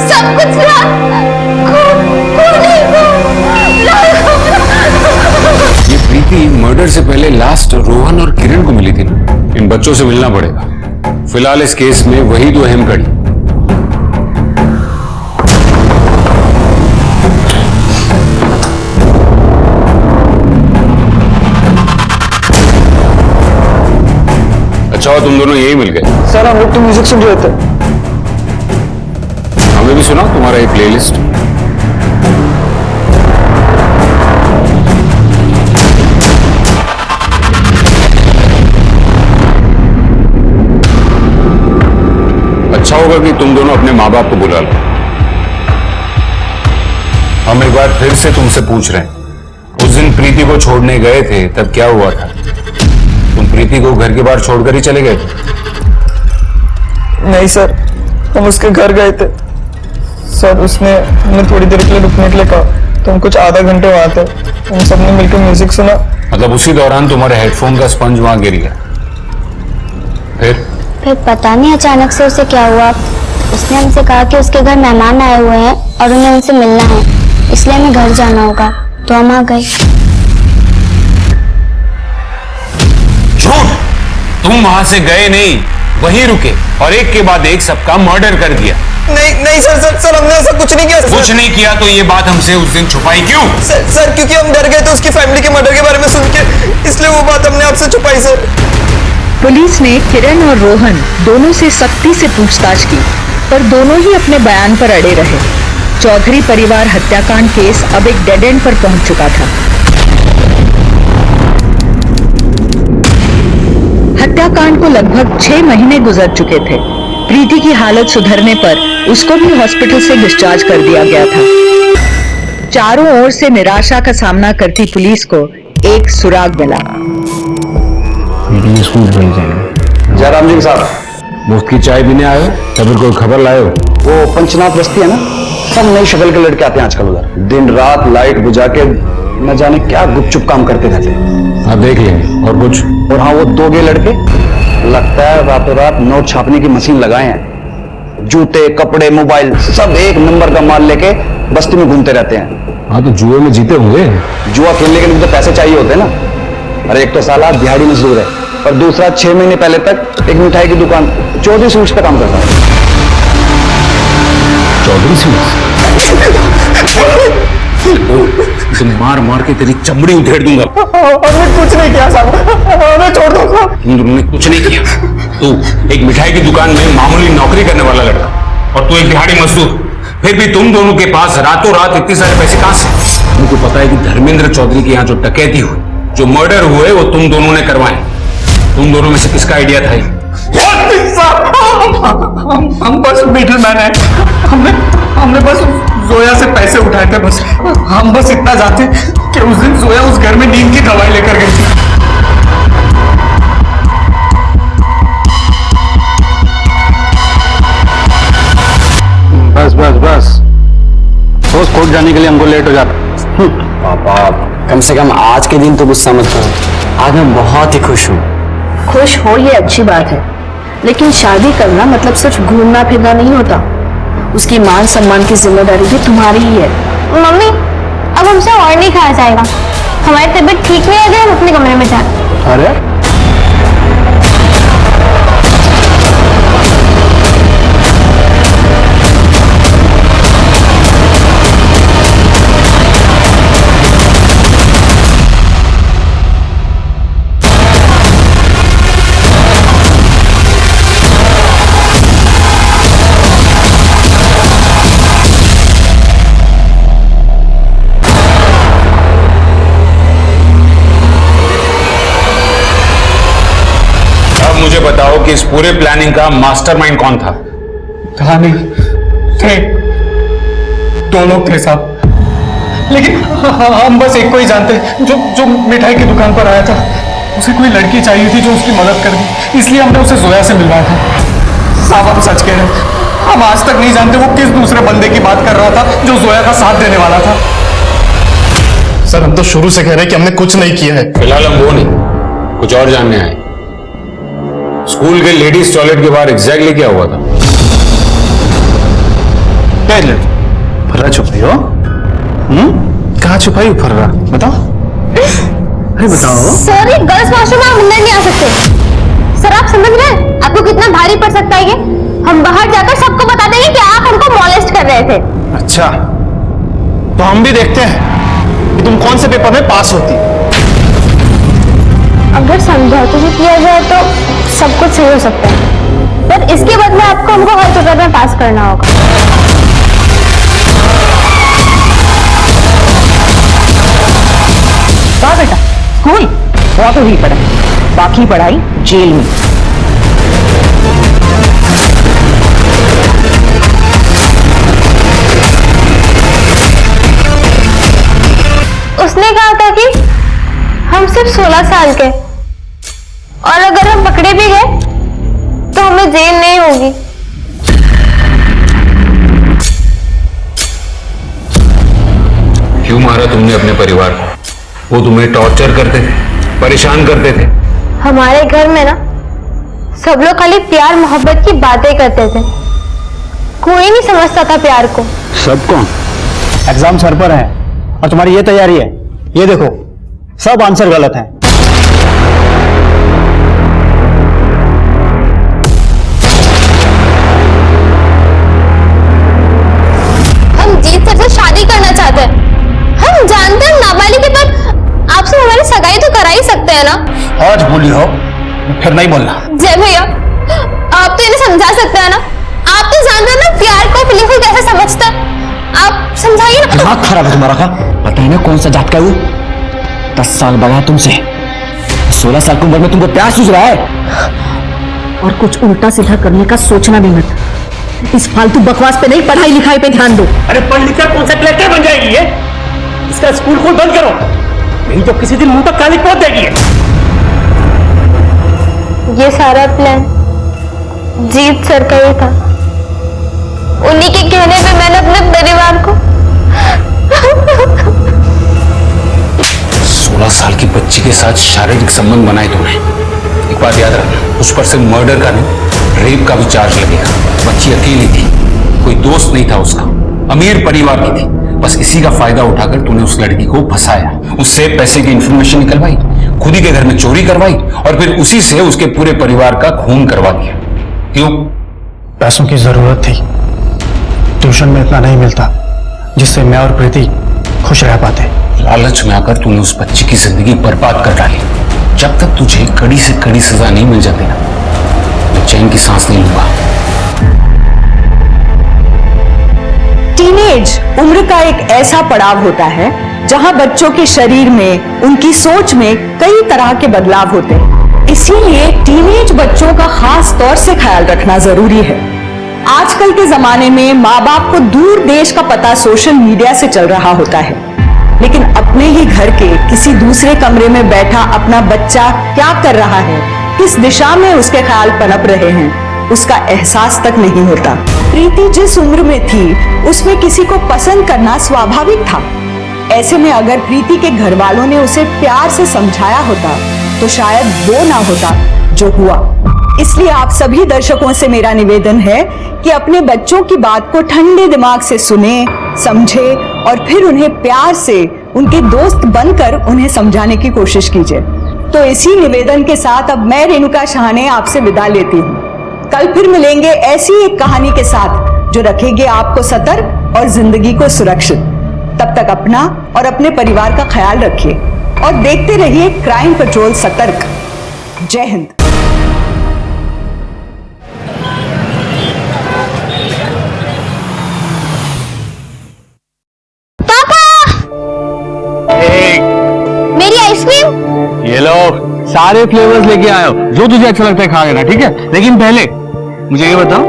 सब कुछ लाल। ये प्रीति मर्डर से पहले लास्ट रोहन और किरण को मिली थी ना। इन बच्चों से मिलना पड़ेगा। फिलहाल इस केस में वही दो अहम कड़ी। अच्छा, तुम दोनों यही मिल गए? सर हम लोग तो म्यूजिक सुन रहे थे। हमें भी सुनाओ तुम्हारा ये प्लेलिस्ट। अच्छा होगा कि तुम दोनों अपने माँ बाप को बुला लो। हम एक बार फिर से तुमसे पूछ रहे हैं, उस दिन प्रीति को छोड़ने गए थे तब क्या हुआ था? तुम प्रीति को घर के बाहर छोड़कर ही चले गए थे? नहीं सर, हम उसके घर गए थे सर। उसने हमें थोड़ी देर के लिए रुकने के लिए कहा तो हम कुछ आधा घंटे वहां थे। हम सबने मिलकर म्यूजिक सुना। मतलब उसी दौरान तुम्हारे हेडफोन का स्पंज वहां गिर गया? फिर पता नहीं अचानक से उसे क्या हुआ। उसने हमसे कहा कि उसके घर मेहमान आए हुए हैं और उन्हें उनसे मिलना है, इसलिए हमें घर जाना होगा, तो हम आ गए। झूठ! तुम वहां से गए नहीं, वहीं रुके और एक के बाद एक सबका मर्डर कर दिया। नहीं सर हमने ऐसा कुछ नहीं किया। कुछ नहीं किया तो ये बात हमसे उस दिन छुपाई क्यों? सर क्योंकि हम डर गए थे उसकी फैमिली के मर्डर के बारे में सुन के, इसलिए वो बात हमने आपसे छुपाई सर। पुलिस ने किरण और रोहन दोनों से सख्ती से पूछताछ की, पर दोनों ही अपने बयान पर अड़े रहे। चौधरी परिवार हत्याकांड केस अब एक डेड एंड पर पहुंच चुका था। हत्याकांड को लगभग 6 महीने गुजर चुके थे। प्रीति की हालत सुधरने पर उसको भी हॉस्पिटल से डिस्चार्ज कर दिया गया था। चारों ओर से निराशा का सामना करती पुलिस को एक सुराग मिला। स्कूल चले जाएंगे। जयराम जी साहब, मुफ्त की चाय पीने आए या फिर कोई खबर लाए हो? वो पंचनाथ बस्ती है ना, सब नई शक्ल के लड़के आते हैं आजकल उधर। दिन रात लाइट बुझा के न जाने क्या गुपचुप काम करते रहते हैं। आप देख लेंगे। और कुछ? और हाँ, वो 2 गे लड़के लगता है रातों रात नोट छापने की मशीन लगाए हैं। जूते, कपड़े, मोबाइल सब एक नंबर का माल लेके बस्ती में घूमते रहते हैं। हाँ, तो जुए में जीते होंगे। जुआ खेलने के लिए तो पैसे चाहिए होते हैं ना। अरे एक तो साला दिहाड़ी मजदूर है और दूसरा 6 महीने पहले तक एक मिठाई की दुकान चौधरी स्वीट्स पे काम करता है। चौधरी स्वीट्स? तुम मार मार के तेरी चमड़ी उधेड़ दूंगा। हमने कुछ नहीं किया साहब, हमें छोड़ दो साहब। तुमने कुछ नहीं किया। तू एक मिठाई की दुकान में मामूली नौकरी करने वाला लड़का और तू एक दिहाड़ी मजदूर, फिर भी तुम दोनों के पास रातों रात इतने सारे पैसे कहां से? तुमको पता है कि धर्मेंद्र चौधरी के यहाँ जो डकैती हुई, जो मर्डर हुए, वो तुम दोनों ने करवाए। तुम दोनों में से किसका आइडिया था ये? हम बस मिडलमैन है। हमने बस जोया से पैसे उठाए थे। बस हम बस इतना जानते कि उस दिन जोया उस घर में नींद की दवाई लेकर गई थी। बस बस बस, रोज कोर्ट जाने के लिए हमको लेट हो जाता। पापा, कम से कम आज के दिन तो गुस्सा मत करो। आज मैं बहुत ही खुश हूँ। खुश हो ये अच्छी बात है, लेकिन शादी करना मतलब सिर्फ घूमना फिरना नहीं होता। उसकी मान सम्मान की जिम्मेदारी भी तुम्हारी ही है। मम्मी, अब हमसे और नहीं खाया जाएगा। हमारी तबीयत ठीक नहीं है, अगर हम अपने कमरे में जाए। अरे मुझे बताओ कि इस पूरे प्लानिंग का मास्टरमाइंड कौन था? कहानी थे, 2 लोग थे साहब, लेकिन हम बस एक को ही जानते, जो मिठाई की दुकान पर आया था। उसे कोई लड़की चाहिए थी जो उसकी मदद कर दी, इसलिए हमने उसे जोया से मिलवाया था। साहब हम सच कह रहे हैं, हम आज तक नहीं जानते वो किस दूसरे बंदे की बात कर रहा था जो जोया का साथ देने वाला था। सर हम तो शुरू से कह रहे हैं कि हमने कुछ नहीं किया है। फिलहाल हम वो नहीं, कुछ और जानने आए। स्कूल के लेडीज टॉयलेट के बाहर एग्जैक्टली क्या हुआ था? फर्रा छुपाई हो? कहाँ छुपाई हो फर्रा? बताओ। अरे बताओ। सर, ये गर्ल्स वॉशरूम में आप अंदर नहीं आ सकते। सर आप समझ रहे हैं आपको कितना भारी पड़ सकता है ये? हम बाहर जाकर सबको बता देंगे कि आप हमको मॉलेस्ट कर रहे थे। अच्छा, तो हम भी देखते हैं कि तुम कौन से पेपर में पास होती। अगर समझौते से किया जाए तो सब कुछ सही हो सकता है, पर इसके बदले आपको हमको हर पेपर में पास करना होगा। वाह बेटा, स्कूल बहुत ही पढ़ा, बाकी पढ़ाई जेल में। उसने कहा था कि हम सिर्फ 16 साल के, और अगर हम पकड़े भी गए तो हमें जेल नहीं होगी। क्यों मारा तुमने अपने परिवार को? वो तुम्हें टॉर्चर करते थे, परेशान करते थे। हमारे घर में ना सब लोग खाली प्यार मोहब्बत की बातें करते थे, कोई नहीं समझता था प्यार को। सब कौन? एग्जाम सर पर है और तुम्हारी ये तैयारी है, ये देखो सब आंसर गलत है। हम जीत सर से शादी करना चाहते हैं। हम जानते हैं नाबालिग, पर आपसे हमारी सगाई तो करा ही सकते हैं ना। आज बोली हो फिर नहीं बोलना। जय भैया, आप तो इन्हें समझा सकते हैं ना। आप तो जानते हैं ना प्यार को फीलिंग को कैसे समझता है। आप समझाइए ना। दिमाग खराब है तुम्हारा का? पता है ना कौन सा जात का है वो? 10 साल बड़ा है तुमसे, 16 साल की उम्र में तुमको प्यार सूझ रहा है? और कुछ उल्टा सीधा करने का सोचना भी मत। इस फालतू बकवास पे नहीं, पढ़ाई लिखाई पे ध्यान दो। अरे पढ़ लिख कर कौन सा कलेक्टर बन जाएगी ये? इसका स्कूल को बंद करो, नहीं तो किसी दिन मुंह तक काली पहुंच जाएगी। ये सारा प्लान जीत सर का ही था। उन्हीं के कहने पे मैंने अपने परिवार को 16 साल की बच्ची के साथ शारीरिक संबंध बनाए तुमने। एक बात याद रखना, उस पर सिर्फ मर्डर का नहीं, रेप का भी चार्ज लगेगा। बच्ची अकेली थी, कोई दोस्त नहीं था उसका, अमीर परिवार की थी। बस इसी का फायदा उठाकर तूने उस लड़की को फंसाया, उससे पैसे की इंफॉर्मेशन निकलवाई, खुद ही के घर में चोरी करवाई और फिर उसी से उसके पूरे परिवार का खून करवा दिया। क्यों? पैसों की जरूरत थी। ट्यूशन में इतना नहीं मिलता जिससे मैं और प्रीति खुश रह पाते। लालच में आकर तूने उस बच्ची की जिंदगी बर्बाद कर डाली। जब तक तुझे कड़ी से कड़ी सजा नहीं मिल जाती ना, मैं चैन की सांस नहीं लूंगा। टीनेज उम्र का एक ऐसा पड़ाव होता है जहां बच्चों के शरीर में, उनकी सोच में कई तरह के बदलाव होते हैं। इसीलिए टीनेज बच्चों का खास तौर से ख्याल रखना जरूरी है। आजकल के जमाने में माँ बाप को दूर देश का पता सोशल मीडिया से चल रहा होता है, लेकिन अपने ही घर के किसी दूसरे कमरे में बैठा अपना बच्चा क्या कर रहा है, किस दिशा में उसके ख्याल पनप रहे हैं, उसका एहसास तक नहीं होता। प्रीति जिस उम्र में थी उसमें किसी को पसंद करना स्वाभाविक था। ऐसे में अगर प्रीति के घर वालों ने उसे प्यार से समझाया होता तो शायद वो ना होता जो हुआ। इसलिए आप सभी दर्शकों से मेरा निवेदन है कि अपने बच्चों की बात को ठंडे दिमाग से सुने, समझे और फिर उन्हें प्यार से उनके दोस्त बनकर उन्हें समझाने की कोशिश कीजिए। तो इसी निवेदन के साथ अब मैं रेणुका शाहने आपसे विदा लेती हूँ। कल फिर मिलेंगे ऐसी एक कहानी के साथ जो रखेगी आपको सतर्क और जिंदगी को सुरक्षित। तब तक अपना और अपने परिवार का ख्याल रखिए और देखते रहिए क्राइम पेट्रोल सतर्क। जय हिंद। मेरी आइसक्रीम। ये लो, सारे फ्लेवर्स लेके आए हो, जो तुझे अच्छा लगता है खा लेना, ठीक है? लेकिन पहले मुझे ये बताओ,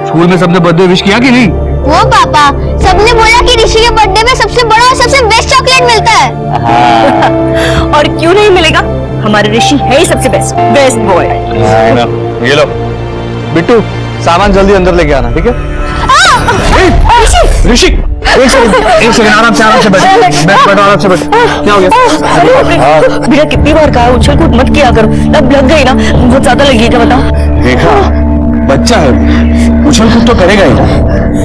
स्कूल में सबने बर्थडे विश किया कि नहीं? वो पापा, सबने बोला कि ऋषि के बर्थडे में सबसे बड़ा और सबसे बेस्ट चॉकलेट मिलता है। और क्यों नहीं मिलेगा, हमारे ऋषि है ही सबसे बेस्ट बॉय। ये लो बिट्टू, सामान जल्दी अंदर लेके आना, ठीक है? ऋषि एक सेकंड आराम से बैठ, आराम से बैठ। क्या हो गया? बेटा कितनी बार कहा उछल कूद मत किया करो, अब लग गई ना, बहुत ज्यादा लगी क्या बताओ? देखा, बच्चा है, उछल कूद तो करेगा ही,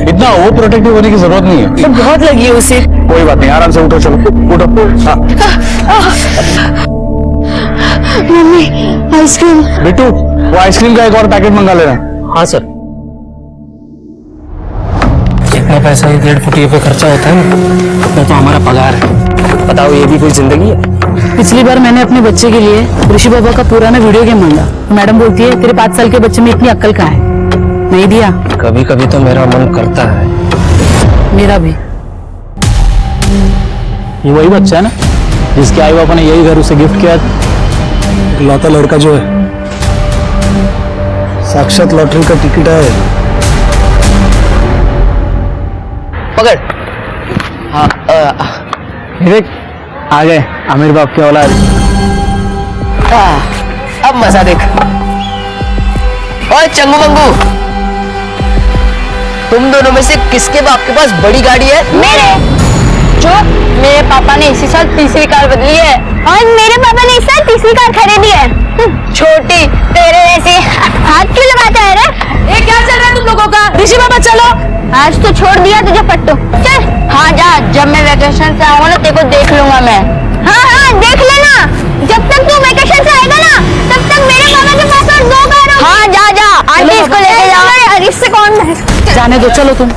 इतना ओवर प्रोटेक्टिव होने की जरूरत नहीं है। तो बहुत लगी है उसे। कोई बात नहीं, आराम से उठो, चलो उठो। Mummy ice cream. बिट्टू, वो आइसक्रीम का एक और पैकेट मंगा लेना। हाँ सर। इतना पैसा 1.5 फुट पे खर्चा होता है, वो तो हमारा पगार है। बताओ, ये भी कोई जिंदगी है? पिछली बार मैंने अपने बच्चे के लिए ऋषि बाबा का पुराना वीडियो गेम मांगा, तो मैडम बोलती है तेरे 5 साल के बच्चे में इतनी अक्ल कहाँ है, नहीं दिया। कभी कभी तो मेरा मन करता है। मेरा भी। ये वही बच्चा है ना जिसके आई बाबा ने यही घर उसे गिफ्ट किया? लौता लड़का जो है, साक्षात लॉटरी का टिकट है। पकड़। हाँ, देख आ गए आमिर बाप के औलाद। अब मजा देख। ओए चंगू मंगू, तुम दोनों में से किसके बाप के पास बड़ी गाड़ी है? मेरे। जो मेरे पापा ने इसी साल तीसरी कार बदली है और मेरे पापा ने इस साल तीसरी कार खरीदी है। छोटी तेरे जैसी। हाथ क्यों लगाता है रे? ये क्या चल रहा है तुम लोगों का? ऋषि बाबा चलो। आज तो छोड़ दिया तुझे पट्टू, चल। हाँ जा, जब मैं वेकेशन से आऊंगा ना तेरे को देख लूंगा मैं। हाँ हाँ देख लेना, जब तक तू वेकेशन से आएगा ना तब तक मेरे पापा के पास और 2 कार होगी। हाँ जा जा, आंटी इसको लेके जाओ। अरे इससे कौन जाने दो, चलो तुम।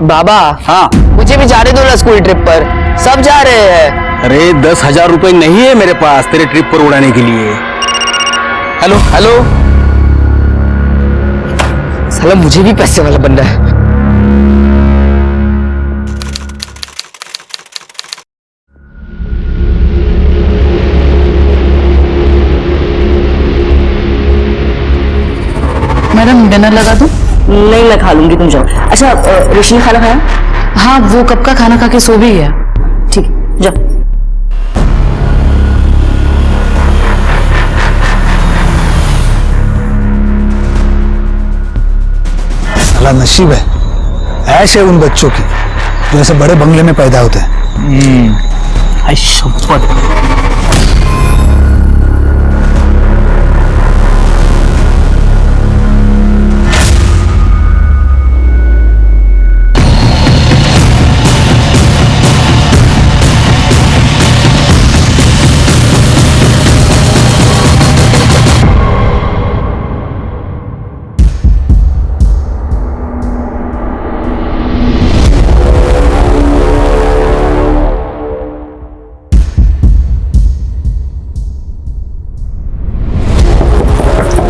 बाबा, हाँ मुझे भी जाने दो ना स्कूल ट्रिप पर, सब जा रहे हैं। अरे 10,000 रुपए नहीं है मेरे पास तेरे ट्रिप पर उड़ाने के लिए। हेलो हेलो, साला मुझे भी पैसे वाला बन रहा है। मैडम डिनर लगा दूं? नहीं, मैं खा लूंगी, तुम जाओ। अच्छा, ऋषि ने खाना खाया? हाँ, वो कब का खाना खा के सो भी गया। ठीक है, जाओ। साला नसीब है, ऐश है उन बच्चों की जो ऐसे बड़े बंगले में पैदा होते हैं। शपथ।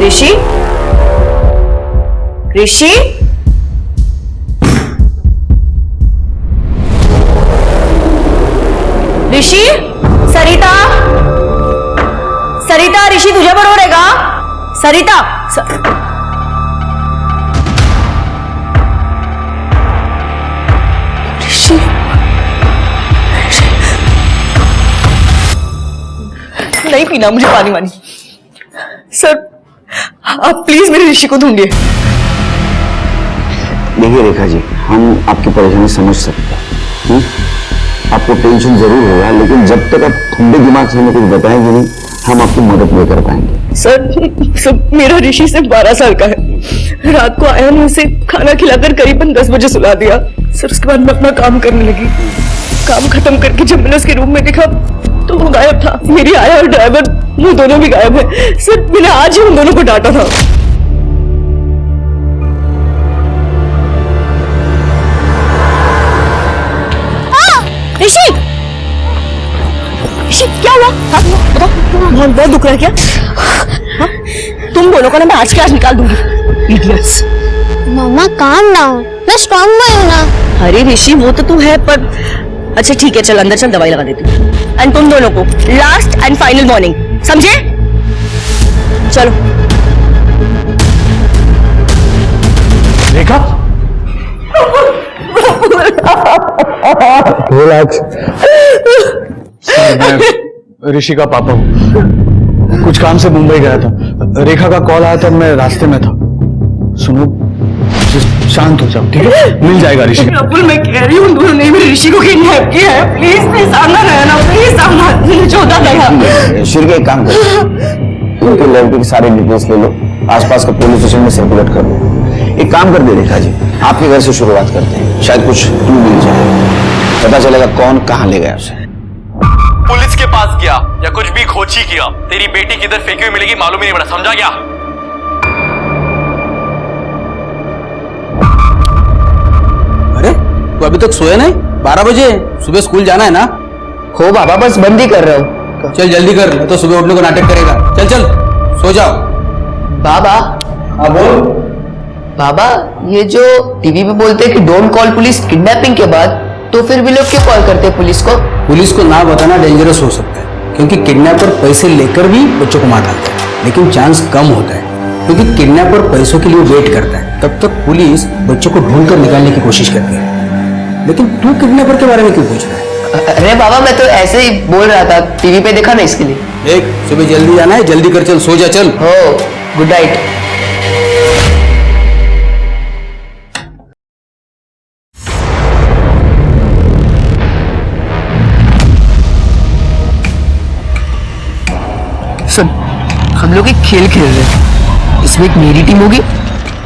ऋषि, ऋषि, ऋषि, सरिता, सरिता, ऋषि तुझे बरोबर आहे का? सरिता, ऋषि, नहीं पीना मुझे पानी वानी। सर, आप प्लीज मेरे ऋषि को ढूंढिए। देखिए रेखा जी, हम आपकी परेशानी समझ सकते हैं। आपको टेंशन जरूर होगा, लेकिन जब तक आप ठंडे दिमाग से हमें कुछ बताएंगे नहीं, हम आपकी मदद नहीं कर पाएंगे। सर, मेरा ऋषि सिर्फ 12 साल का है। रात को आया, ने उसे खाना खिलाकर करीबन 10 बजे सुला दिया। सर, उसके बाद मैं अपना काम करने लगी। काम खत्म करके जब मैंने उसके रूम में देखा तो वो गायब था। मेरी आया और ड्राइवर, वो दोनों भी गायब है। सर, मैंने आज ही उन दोनों को डांटा था। ऋषि, ऋषि क्या हुआ? बताओ, बहुत दुख रहा है क्या? हाँ? तुम बोलो ना, मैं आज के आज निकाल दूंगी। इडियट्स। मम्मा काम डाउन, मैं स्ट्रॉन्ग बॉय हूँ ना। अरे ऋषि, वो तो तू है, पर अच्छा ठीक है, चल अंदर चल, दवाई लगा देती हूँ। एंड तुम दोनों को लास्ट एंड फाइनल वार्निंग, समझे? चलो। रेखा, सर, मैं ऋषि का पापा हूँ। कुछ काम से मुंबई गया था। रेखा का कॉल आया था, मैं रास्ते में था। सुनो, शांत हो जाओ, ठीक है? मिल जाएगा ऋषि। प्रफुल्ल, मैं कह रही हूँ दोनों ने मेरे ऋषि को किडनैप किया है। प्लीज प्लीज सामना रहना, प्लीज सामना, मुझे चौथा दया। ऋषि के एक काम करो, उनके लड़के की सारी डिटेल्स ले लो, आसपास के पुलिस स्टेशन में सर्कुलेट कर लो। एक काम कर दे रेखा जी, आपके घर से शुरुआत करते हैं, शायद कुछ क्लू मिल जाए, पता चलेगा कौन कहाँ ले गया उसे। पुलिस के पास गया या कुछ भी खोजी किया, तेरी बेटी किधर फेंकी हुई मिलेगी मालूम ही नहीं पड़ा, समझा क्या? अरे तू अभी तक सोया नहीं? 12 बजे, सुबह स्कूल जाना है ना? हो बाबा, बस बंद ही कर रहा हूँ। चल जल्दी कर, तो सुबह उठने को नाटक करेगा। चल चल सो जाओ। बाबा। हाँ बोल। बाबा, ये जो टीवी पे बोलते हैं कि डोंट कॉल पुलिस किडनैपिंग के बाद, तो फिर भी लोग क्यों कॉल करते हैं पुलिस को? पुलिस को ना बताना डेंजरस हो सकता है, क्योंकि किडनैपर पैसे लेकर भी बच्चों को मार डालता है, लेकिन चांस कम होता है क्योंकि किडनैपर पैसों के लिए वेट करता है। तब तक पुलिस बच्चों को ढूंढकर निकालने की कोशिश करती है। लेकिन तू किडनैपर के बारे में क्यों पूछ रहा है? अरे बाबा, मैं तो ऐसे ही बोल रहा था, टीवी पे देखा ना इसके लिए। देख, सुबह जल्दी जाना है, जल्दी कर, चल सो जा, चल। हो, गुड नाइट। सुन, हम लोग एक खेल खेल रहे हैं, इसमें एक मेरी टीम होगी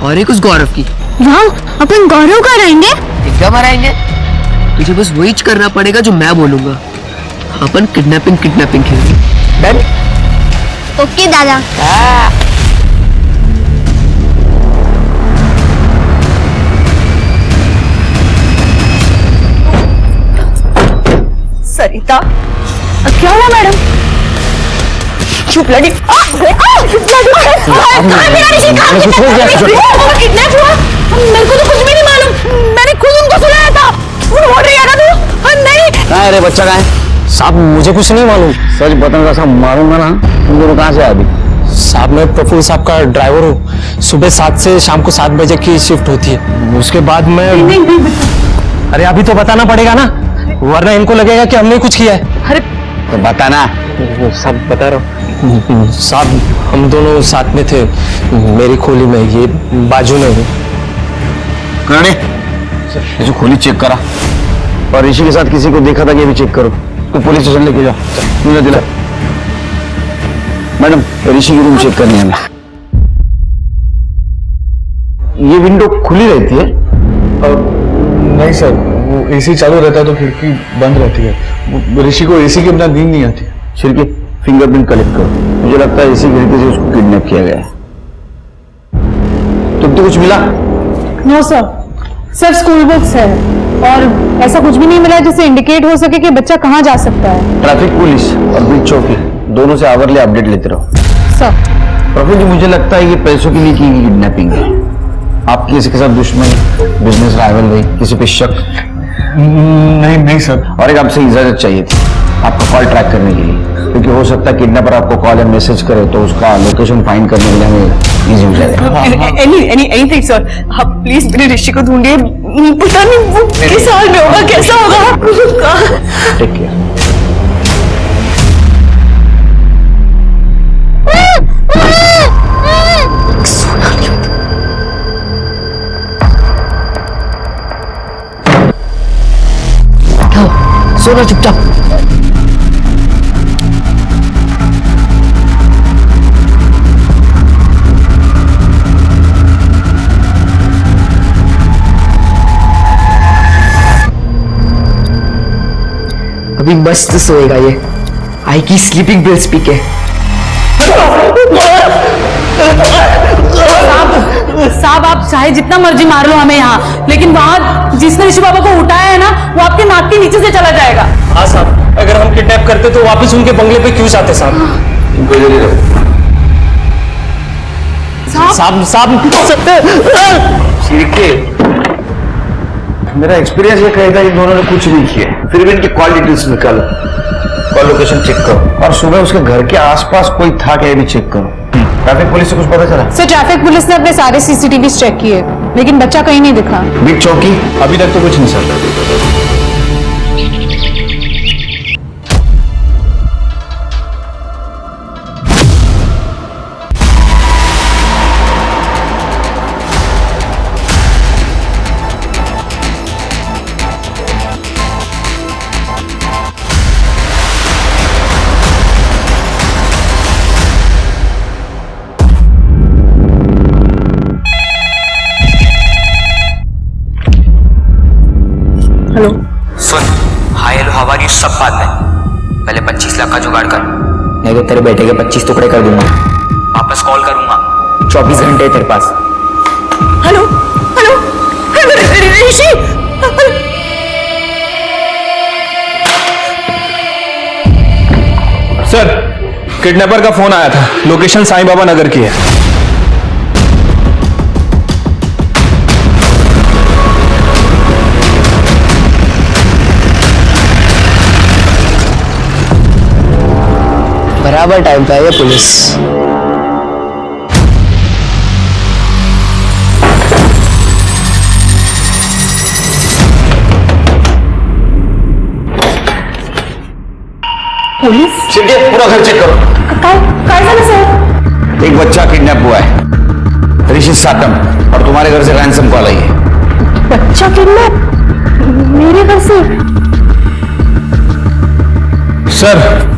और एक उस गौरव की। वाह, अपन गौरव का रहेंगे? एकदम हराएंगे। तुझे बस वही करना पड़ेगा जो मैं बोलूंगा। अपन किडनैपिंग खेलेंगे। डन? ओके दादा। सरिता, क्या हुआ मैडम? चुप लगी। किडनैप हुआ? मेरे को तो कुछ भी नहीं मालूम, मैंने खुद उनको सुनाया था। बोल रही है ना तू? नहीं। कहाँ है रे बच्चा, कहाँ है? साहब मुझे कुछ नहीं मालूम। सच बताऊंगा साहब, मारूंगा ना। तुम दोनों कहाँ से आए अभी? साहब मैं प्रफुल्ल साहब का ड्राइवर हूँ। सुबह 7 से शाम को 7 बजे की शिफ्ट होती है। उसके बाद मैं अरे अभी तो बताना पड़ेगा ना, वरना इनको लगेगा कि हमने कुछ किया है। अरे तो बताना। सब बता रहा हूँ साहब, हम दोनों साथ में थे मेरी खोली में, ये बाजू में हूँ। करने ये जो खोली चेक करा, और ऋषि के साथ किसी को देखा था कि भी चेक करो। तो पुलिस स्टेशन लेके जाओ। मुझे दिला मैडम, ऋषि की रूम चेक करनी है हमें। ये विंडो खुली रहती है? नहीं सर, वो एसी चालू रहता है तो खिड़की बंद रहती है। ऋषि को एसी के बिना नींद नहीं आती। छिड़के फिंगरप्रिंट कलेक्ट करो। मुझे लगता है इसी खिड़की से उसको किडनैप किया गया है। तुम तो कुछ मिला? नो सर, सिर्फ स्कूल बुक्स है और ऐसा कुछ भी नहीं मिला जिससे इंडिकेट हो सके कि बच्चा कहाँ जा सकता है। ट्रैफिक पुलिस और बीच चौकी दोनों से आवरले अपडेट लेते रहो। सर प्रफुल्ल जी, मुझे लगता है ये पैसों के लिए की किडनैपिंग है। आपकी इसके साथ दुश्मनी, बिजनेस राइवलरी, किसी पे शक? नहीं सर। और एक आपसे इजाजत चाहिए थी आपका कॉल ट्रैक करने के लिए, क्योंकि हो सकता है किडनैपर आपको कॉल या मैसेज करे तो उसका लोकेशन फाइंड करने के लिए हमें इजी हो जाएगा। एनीथिंग सर, आप प्लीज मेरे ऋषि को ढूंढिए। पता नहीं वो किस हाल में होगा, कैसा होगा। Take care. सोना चुपचाप। अभी मस्त सोएगा ये, आएगी स्लीपिंग पिल्स पी के। साहब आप चाहे जितना मर्जी मार लो हमें यहाँ, लेकिन वहाँ जिसने ऋषि बाबा को उठाया है ना, वो आपके नाक के नीचे से चला जाएगा। हाँ साहब, अगर हम किडनैप करते तो वापस उनके बंगले पे क्यों जाते साहब? साहब मेरा एक्सपीरियंस ये कहता है इन दोनों ने कुछ नहीं किया, फिर भी इनकी कॉल डिटेल्स निकालो, कॉल लोकेशन चेक करो, और सुबह उसके घर के आसपास कोई था क्या ये भी चेक करो। ट्रैफिक पुलिस से कुछ पता चला? सर ट्रैफिक पुलिस ने अपने सारे सीसीटीवी चेक किए, लेकिन बच्चा कहीं नहीं दिखा। बीच चौकी? अभी तक तो कुछ नहीं सर। हेलो सुन, hi hello how are you सब बात है, पहले 25 लाख का जुगाड़ कर, नहीं तो तेरे बेटे के 25 टुकड़े कर दूंगा। वापस कॉल करूंगा, 24 घंटे तेरे पास। हेलो हेलो ऋषि, सर किडनैपर का फोन आया था, लोकेशन साईं बाबा नगर की है। बराबर टाइम पे है ये पुलिस। पुलिस? सीधे पूरा घर चेक करो। काय झालं सर? एक बच्चा किडनैप हुआ है, ऋषि सातम, और तुम्हारे घर से रैंसम कॉल आई है। बच्चा किडनैप? मेरे घर से? सर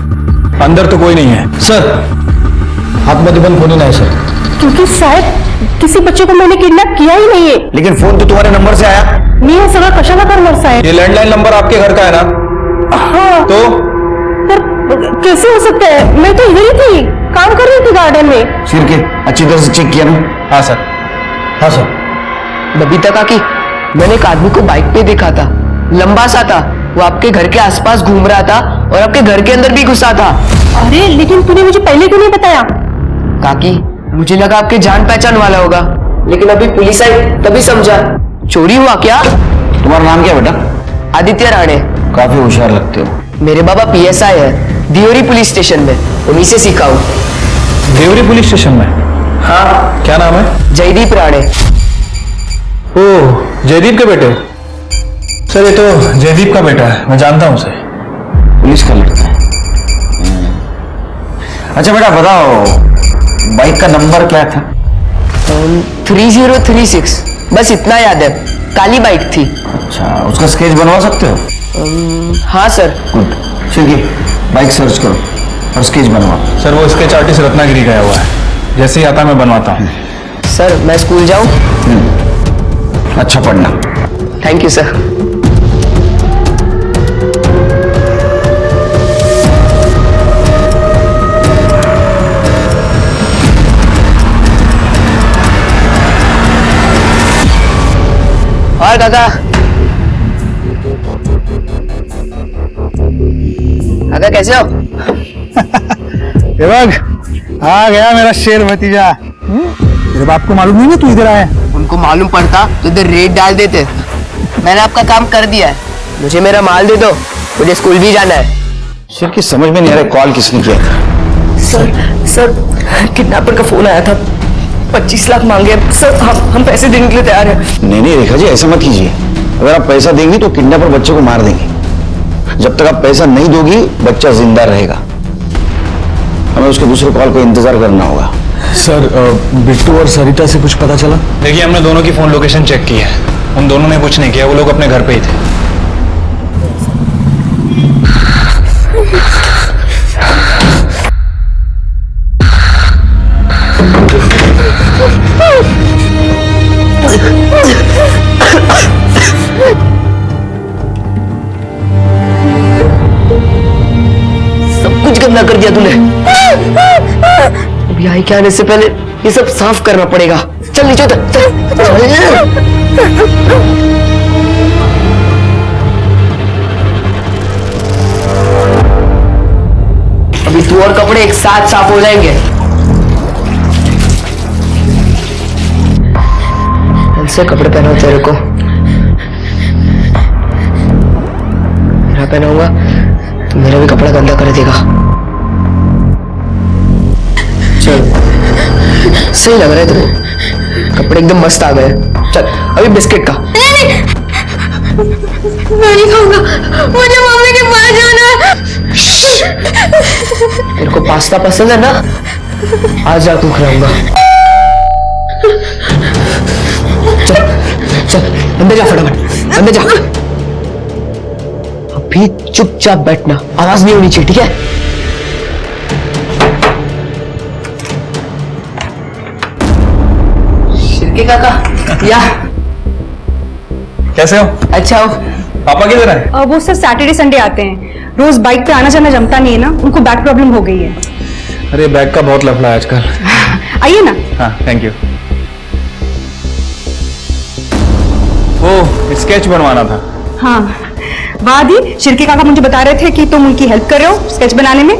अंदर तो कोई नहीं है। सर हाथ में बंद फोन ही नहीं सर। क्योंकि शायद किसी बच्चे को मैंने किडनैप किया ही नहीं है। लेकिन फोन तो तुम्हारे नंबर से आया। मी हे सगळं कशाला करणार साहेब? ये लैंडलाइन नंबर आपके घर का है ना? हाँ। तो पर कैसे हो सकता है? मैं तो इधर ही थी, काम कर रही थी गार्डन में। सिर के अच्छी तरह से चेक किया ना? हाँ सर। हाँ सर। बबीता काकी, मैंने एक आदमी को बाइक पे देखा था, लंबा सा था, वो आपके घर के आसपास घूम रहा था और आपके घर के अंदर भी घुसा था। अरे लेकिन तूने मुझे पहले क्यों नहीं बताया? काकी मुझे लगा आपके जान पहचान वाला होगा, लेकिन अभी पुलिस आई तभी समझा। चोरी हुआ क्या? तुम्हारा नाम क्या बेटा? आदित्य राणे। काफी होशियार लगते हो। मेरे बाबा पीएसआई है दियोरी पुलिस स्टेशन में, उन्हीं से सीखा हूँ। देवरी पुलिस स्टेशन में? हाँ। क्या नाम है? जयदीप राणे। ओह, जयदीप के बेटे? सर ये तो जयदीप का बेटा है, मैं जानता हूँ उसे। पुलिस का लड़का है। अच्छा बेटा बताओ, बाइक का नंबर क्या था? 3036, बस इतना याद है। काली बाइक थी। अच्छा, उसका स्केच बनवा सकते हो? हाँ सर। गुड। चलिए बाइक सर्च करो और स्केच बनवाओ। सर वो स्केच आर्टिस्ट रत्नागिरी गया हुआ है, जैसे ही आता मैं बनवाता हूँ। सर मैं स्कूल जाऊँ? अच्छा पढ़ना। Thank you sir. और काका कैसे हो? आ गया मेरा शेर भतीजा। तेरे बाप को मालूम नहीं ना तू इधर आया? उनको मालूम पड़ता तो इधर रेड डाल देते। मैंने आपका काम कर दिया है, मुझे मेरा माल दे दो, मुझे स्कूल भी जाना है। शेर की समझ में नहीं आ रहा कॉल किसने किया था? सर किडनैपर का फोन आया था, 25 लाख मांगे। सर हम पैसे देने के लिए तैयार हैं। नहीं रेखा जी, ऐसा मत कीजिए। अगर आप पैसा देंगी तो किडनैपर बच्चे को मार देंगे। जब तक आप पैसा नहीं दोगी बच्चा जिंदा रहेगा। हमें उसके दूसरे कॉल का इंतजार करना होगा। सर बिट्टू और सरिता से कुछ पता चला? देखिए हमने दोनों की फोन लोकेशन चेक की है, उन दोनों ने कुछ नहीं किया, वो लोग अपने घर पे ही थे। सब कुछ गंदा कर दिया तूने। अभी आई क्या आने से पहले ये सब साफ करना पड़ेगा। चल नीचे उतर, चल। अभी तू और कपड़े एक साथ साफ हो जाएंगे। ऐसे कपड़े पहनाओ तेरे को। मेरा पहनाऊंगा तो मेरा भी कपड़ा गंदा कर देगा। चल सही लग रहा है तुम्हें, कपड़े एकदम मस्त आ गए। चल अभी बिस्किट का। नहीं मैं नहीं खाऊंगा, मुझे मम्मी के पास जाना है। तेरे को पास्ता पसंद है ना, आज जा तू खिलाऊंगा। चल चल अंदर जा, फटाफट अंदर जा। अभी चुपचाप बैठना, आवाज नहीं होनी चाहिए, ठीक है? शिरके काका या कैसे हो? अच्छा हो। पापा किधर है? वो सर सैटरडे संडे आते हैं, रोज बाइक पे आना जाना जमता नहीं है ना, उनको बैक प्रॉब्लम हो गई है। अरे बैग का बहुत लफड़ा है आजकल। आइए ना। हाँ थैंक यू। वो स्केच बनवाना था। हाँ वादी, शिरके काका मुझे बता रहे थे कि तुम उनकी हेल्प कर रहे हो स्केच बनाने में।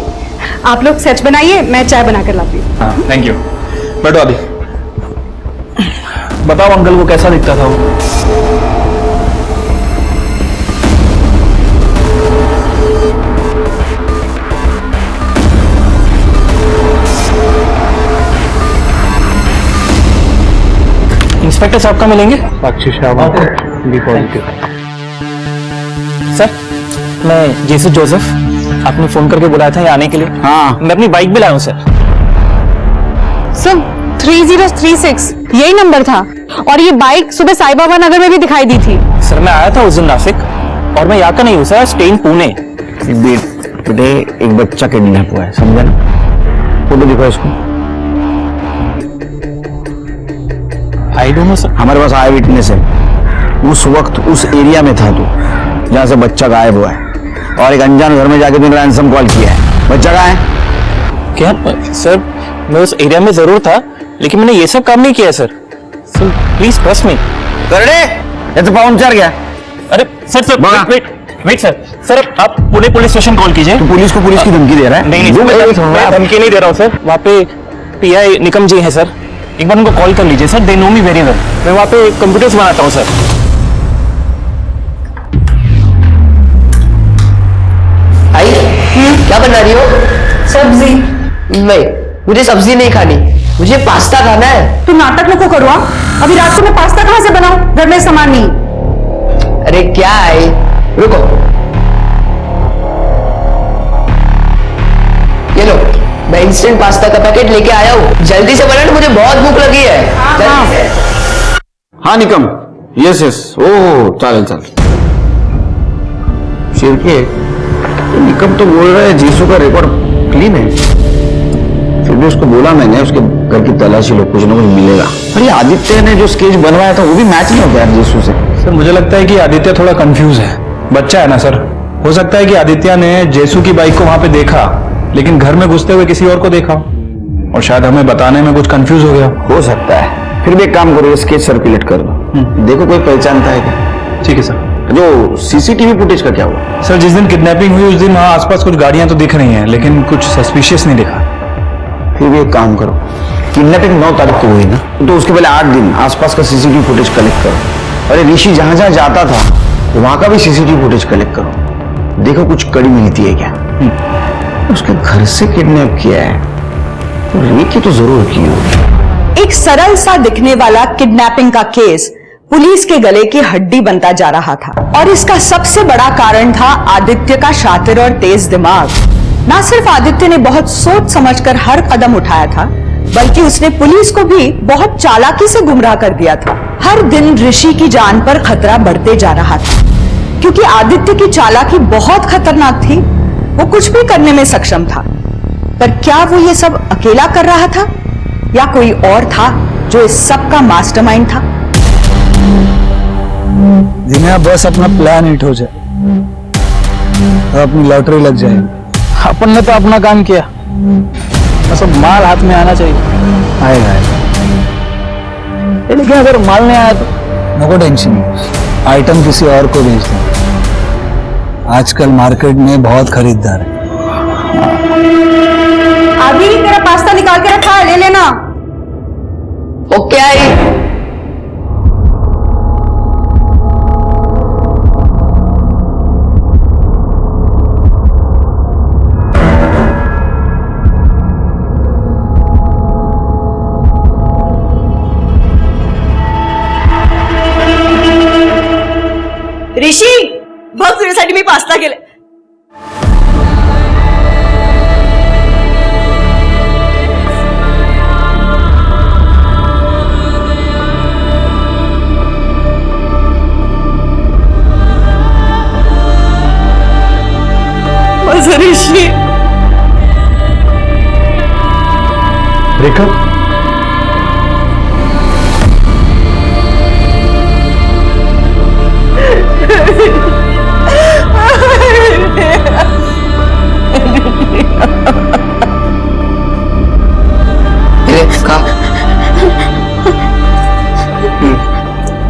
आप लोग स्केच बनाइए, मैं चाय बना कर लाती हूँ। हाँ थैंक यू। बैठो अभी। बताओ अंकल को कैसा दिखता था वो? इंस्पेक्टर साहब का मिलेंगे? साक्षी शाह बी पॉजिटिव। सर मैं जेसू जोसेफ, आपने फोन करके बुलाया था यहाँ आने के लिए। हाँ मैं अपनी बाइक भी लाया हूँ सर। सर 3036 यही नंबर था, और ये बाइक सुबह साई बाबा नगर में भी दिखाई दी थी। सर मैं आया था उस दिन नासिक, और मैं यहाँ का नहीं हूँ सर, स्टेन पुणे। बेटे एक बच्चा किडनैप हुआ है, समझा ना? फोटो दिखाओ इसको। I don't know sir. हमारे पास आई विटनेस है, उस वक्त उस एरिया में था तू जहां से बच्चा गायब हुआ है, और एक अनजान घर में जाके तूने रैंसम कॉल किया है। बच्चा कहाँ है? क्या सर, मैं उस एरिया में जरूर था, लेकिन मैंने ये सब काम नहीं किया sir. Sir please trust me. ये तो पाउंचर गया। अरे सर वेट सर आप पुणे पुलिस स्टेशन कॉल कीजिए। तो पुलिस को पुलिस की धमकी दे रहा है? नहीं मैं धमकी नहीं दे रहा हूँ सर। वहाँ पे पीआई निकम जी हैं सर, एक बार उनको कॉल कर लीजिए sir, they know me very well. मैं वहाँ पे कंप्यूटर्स बनाता हूँ सर। आई क्या बना रही हो? सब्जी। नहीं, मुझे सब्जी नहीं खानी, मुझे पास्ता खाना है। तू नाटक नको करो। अभी रात को मैं पास्ता कहां से बनाऊं? घर में सामान नहीं। अरे क्या है, रुको, ये लो, मैं इंस्टेंट पास्ता का पैकेट लेके आया हूँ, जल्दी से बनाना, मुझे बहुत भूख लगी है। जल्दी से। हाँ निकम, यस यस, ओह चालेल चालेल। शिरके, निकम तो बोल रहा है जीसू का रिकॉर्ड क्लीन है, फिर भी उसको बोला मैंने उसके घर की तलाशी लो, कुछ ना कुछ मिलेगा। अरे आदित्य ने जो स्केच बनवाया था वो भी मैच नहीं होता यार जीसू से। सर मुझे लगता है कि आदित्य थोड़ा कंफ्यूज है, बच्चा है ना सर। हो सकता है कि आदित्य ने जेसू की बाइक को वहां पे देखा, लेकिन घर में घुसते हुए किसी और को देखा, और शायद हमें बताने में कुछ कंफ्यूज हो गया। हो सकता है। फिर भी एक काम करो, स्केच सर्कुलेट कर लो, देखो कोई पहचानता है क्या। ठीक है सर। जो सीसीटीवी फुटेज का क्या हुआ? सर जिस दिन किडनैपिंग हुई उस दिन वहां आसपास कुछ गाड़ियां तो दिख रही हैं, लेकिन कुछ सस्पिशियस नहीं दिखा। फिर भी एक काम करो, किडनैपिंग 9 तारीख को हुई ना, तो उसके पहले 8 दिन आसपास का सीसीटीवी फुटेज कलेक्ट करो। अरे ऋषि जहां जहां जाता था वहां का भी सीसीटीवी फुटेज कलेक्ट करो, देखो कुछ कड़ी मिलती है क्या। उसके घर से किडनैप किया है तो रेकी तो जरूर की होगी। एक सरल सा दिखने वाला किडनैपिंग का केस पुलिस के गले की हड्डी बनता जा रहा था, और इसका सबसे बड़ा कारण था आदित्य का शातिर और तेज दिमाग। ना सिर्फ आदित्य ने बहुत सोच समझकर हर कदम उठाया था, बल्कि उसने पुलिस को भी बहुत चालाकी से गुमराह कर दिया था। हर दिन ऋषि की जान पर खतरा बढ़ते जा रहा था, क्योंकि आदित्य की चालाकी बहुत खतरनाक थी। वो कुछ भी करने में सक्षम था, पर क्या वो ये सब अकेला कर रहा था या कोई और था जो इस सब का मास्टरमाइंड था? जिन्हें बस अपना प्लान हिट हो जाए तो अपनी लॉटरी लग जाएगी। अपन ने तो अपना काम किया, बस अब माल हाथ में आना चाहिए। आएगा लेकिन अगर माल नहीं आया तो नो टेंशन, आइटम किसी और को बेच दो। आजकल मार्केट में बहुत खरीदार है। अभी तेरा पास्ता निकाल के रखा है, ले लेना। Okay I. ऋषी बघ तुझ्यासाठी मी पास्ता केले। माझं ऋषी रेखा,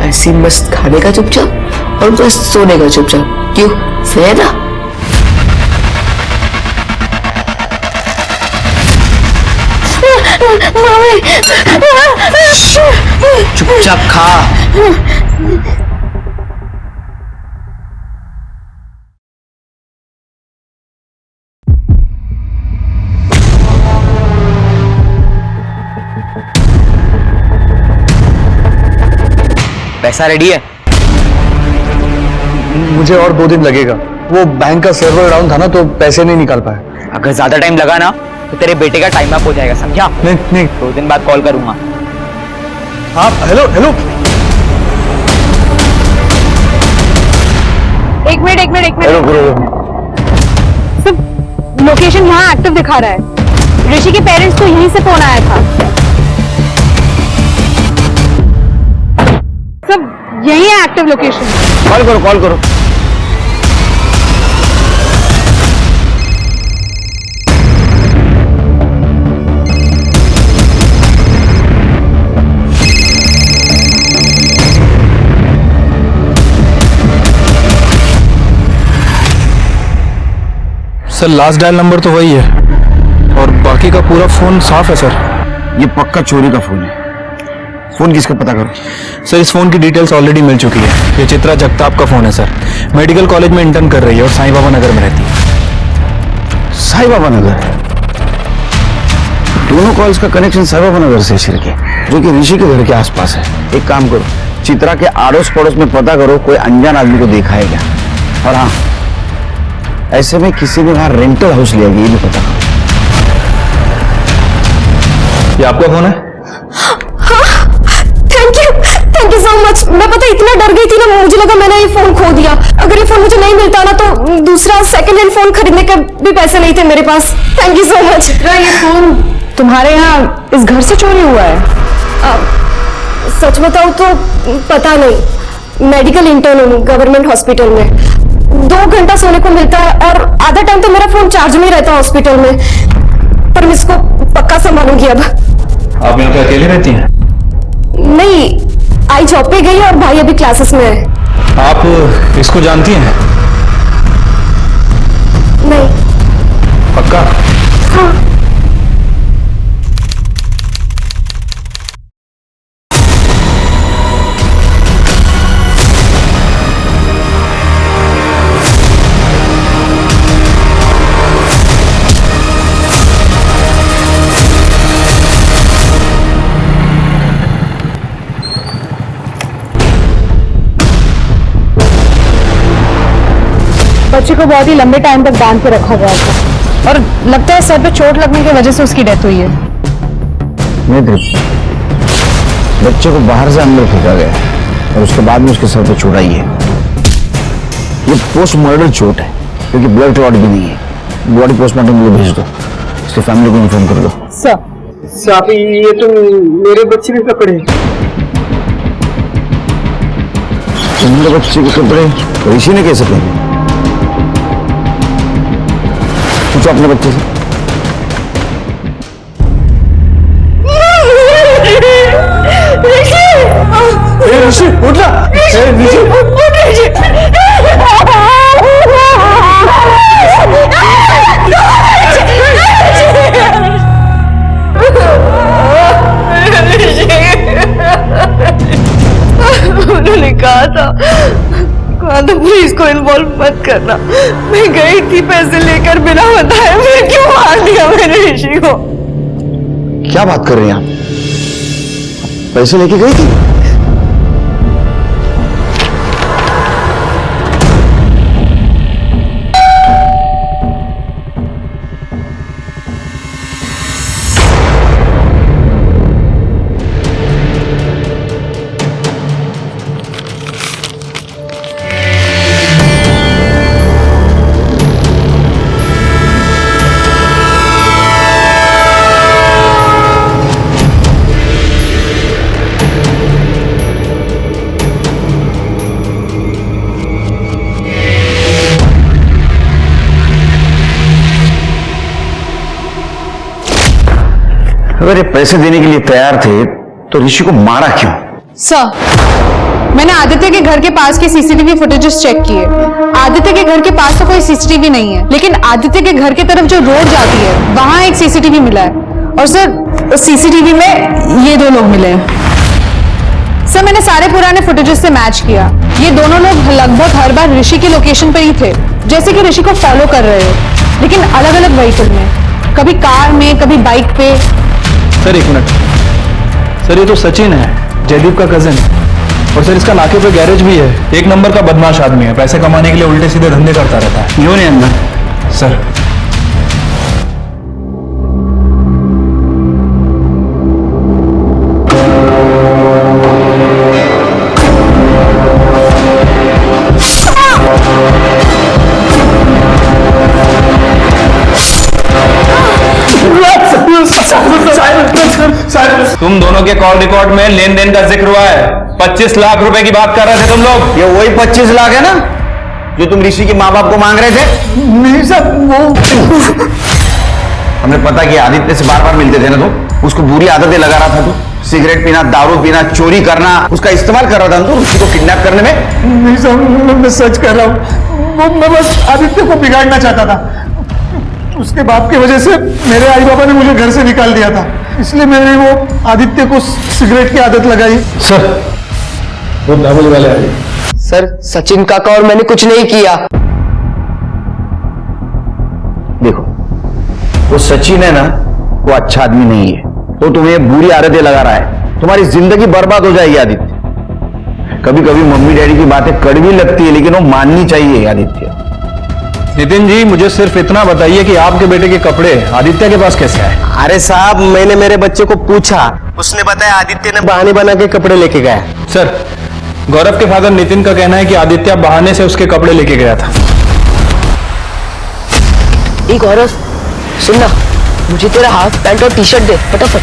ऐसी मस्त खाने का चुपचाप और बस सोने का चुपचाप, क्यों? सही है ना? चुपचाप खा। पैसा रेडी है? मुझे और 2 दिन लगेगा, वो बैंक का सर्वर डाउन था ना तो पैसे नहीं निकाल पाए। अगर ज्यादा टाइम लगा ना तो तेरे बेटे का टाइम अप हो जाएगा, समझा? नहीं 2 दिन बाद कॉल करूंगा। हाँ हेलो हेलो, एक मिनट सब लोकेशन यहाँ एक्टिव दिखा रहा है। ऋषि के पेरेंट्स को यहीं से फोन आया था। सब यही है एक्टिव लोकेशन। कॉल करो। सर लास्ट डायल नंबर तो वही है और बाकी का पूरा फोन साफ है सर। ये पक्का चोरी का फोन है। फोन किसका पता करो। सर इस फोन की डिटेल्स ऑलरेडी मिल चुकी है। ये चित्रा जगताप का फोन है सर। मेडिकल कॉलेज में इंटर्न कर रही है और साईं बाबा नगर में रहती है। साईं बाबा नगर? दोनों कॉल्स का कनेक्शन साईं बाबा नगर से शिरक है, जो कि ऋषि के घर के आसपास है। एक काम करो, चित्रा के आड़ोस पड़ोस में पता करो कोई अनजान आदमी को देखा है क्या। और हाँ, ऐसे में किसी ने वहां रेंटल हाउस लिया गया, ये भी पता करो। ये आपका फोन है? Thank you so much. मैं पता इतना डर गई थी ना, मुझे लगा मैंने ये फोन खो दिया। अगर ये फोन मुझे नहीं मिलता ना तो दूसरा सेकंड हैंड फोन खरीदने के भी पैसे नहीं थे मेरे पास। Thank you so much. ये फोन तुम्हारे यहाँ इस घर से चोरी हुआ है? सच बताऊं तो पता नहीं। मेडिकल इंटर्न हूँ गवर्नमेंट हॉस्पिटल में। 2 घंटा सोने को मिलता है और आधा टाइम तो मेरा फोन चार्ज में रहता है हॉस्पिटल में। पर मैं इसको पक्का संभालूंगी अब। आप यहाँ पे अकेले रहती हैं? नहीं, आई जॉब पे गई और भाई अभी क्लासेस में है। आप इसको जानती हैं? नहीं। पक्का? हाँ। बच्चे को बहुत ही लंबे टाइम तक बांध के रखा गया था और लगता है सर पे चोट लगने की वजह से उसकी डेथ हुई है। बच्चे को बाहर से अंदर फेंका गया और उसके बाद में उसके सर पे चोट आई है। ये पोस्ट मर्डर चोट है क्योंकि ब्लड क्लॉट भी नहीं है। बॉडी पोस्टमार्टम के लिए भेज दो, उसकी फैमिली को इन्फॉर्म कर दो। सर ये तो मेरे बच्चे के कपड़े। तुम्हारे बच्चे के कपड़े ऋषि ने कैसे पहने? पूछो अपने बच्चे से। ऋषि उठ ना। उन्होंने कहा था पुलिस को इन्वॉल्व मत करना। मैं गई थी पैसे लेकर बिना बताए। मैं क्यों मार दिया मैंने ऋषि को? क्या बात कर रही हैं आप? पैसे लेके गई थी? अगर ये पैसे देने के लिए तैयार थे तो ऋषि को मारा क्यों? सर, मैंने आदित्य के घर के पास के सीसीटीवी फुटेजेस चेक किए। आदित्य के घर के पास तो कोई सीसीटीवी नहीं है, लेकिन आदित्य के घर की तरफ जो रोड जाती है वहां एक सीसीटीवी मिला है। और सर, उस सीसीटीवी में ये 2 लोग मिले हैं। सर, मैंने सारे पुराने फुटेजेस से मैच किया। ये दोनों लोग लगभग हर बार ऋषि की लोकेशन पर ही थे, जैसे कि ऋषि को फॉलो कर रहे हो, लेकिन अलग अलग व्हीकल में, कभी कार में, कभी बाइक पे। Sir 1 minute. सर, ये तो सचिन है, जयदीप का कजिन। और सर, इसका नाके पे गैरेज भी है। 1 नंबर का बदमाश आदमी है। पैसे कमाने के लिए उल्टे सीधे धंधे करता रहता है। क्यों नहीं अंदर? सर, तुम दोनों के कॉल रिकॉर्ड में लेन देन का जिक्र हुआ है। 25 लाख रुपए की बात कर रहे थे तुम लोग। ये वही 25 लाख है ना जो तुम ऋषि के माँ बाप को मांग रहे थे? नहीं सर, वो हमने पता किया आदित्य से बार बार मिलते थे ना तुम। उसको बुरी आदतें लगा रहा था तू। सिगरेट पीना, दारू पीना, चोरी करना, उसका इस्तेमाल कर रहा था तू ऋषि को किडनैप करने में। नहीं सर, मैं सच कर रहा हूँ। मैं बस आदित्य को बिगाड़ना चाहता था। उसके बाप की वजह से मेरे आई बाबा ने मुझे घर से निकाल दिया था। इसलिए मैंने वो आदित्य को सिगरेट की आदत लगाई। सर वो दामोली वाले आए। सर सचिन काका और मैंने कुछ नहीं किया। देखो, वो सचिन है ना, वो अच्छा आदमी नहीं है, तो तुम्हें बुरी आदतें लगा रहा है, तुम्हारी जिंदगी बर्बाद हो जाएगी आदित्य। कभी कभी मम्मी डैडी की बातें कड़वी लगती है, लेकिन वो माननी चाहिए आदित्य। नितिन जी, मुझे सिर्फ इतना बताइए कि आपके बेटे के कपड़े आदित्य के पास कैसे आए? अरे साहब, मैंने मेरे बच्चे को पूछा, उसने बताया आदित्य ने बहाने बना के कपड़े लेके गया। सर, गौरव के फादर नितिन का कहना है कि आदित्य बहाने से उसके कपड़े लेके गया था। एक गौरव, सुन ना, मुझे तेरा हाफ पैंट और टी शर्ट दे फटाफट।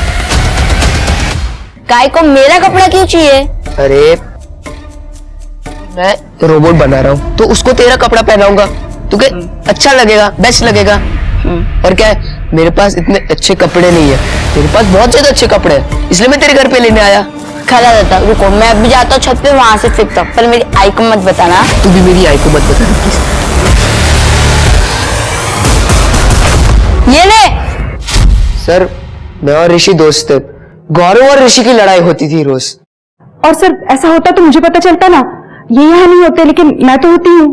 काय को मेरा कपड़ा क्यों चाहिए? अरे मैं रोबोट बना रहा हूँ, तो उसको तेरा कपड़ा पहनाऊंगा, तुझे अच्छा लगेगा, बेस्ट लगेगा। और क्या है, मेरे पास इतने अच्छे कपड़े नहीं है, तेरे पास बहुत ज्यादा अच्छे कपड़े हैं, इसलिए मैं तेरे घर पे लेने आया। खड़ा रहता, रुको मैं अभी जाता हूँ छत पे, वहां से सीखता हूँ, पर मेरी आई को मत बताना। तू भी मेरी आई को मत बता प्लीज। ये ले। सर, मैं और ऋषि दोस्त थे, गौरव और ऋषि की लड़ाई होती थी रोज। और सर ऐसा होता तो मुझे पता चलता ना, ये यहाँ नहीं होते लेकिन मैं तो होती हूँ।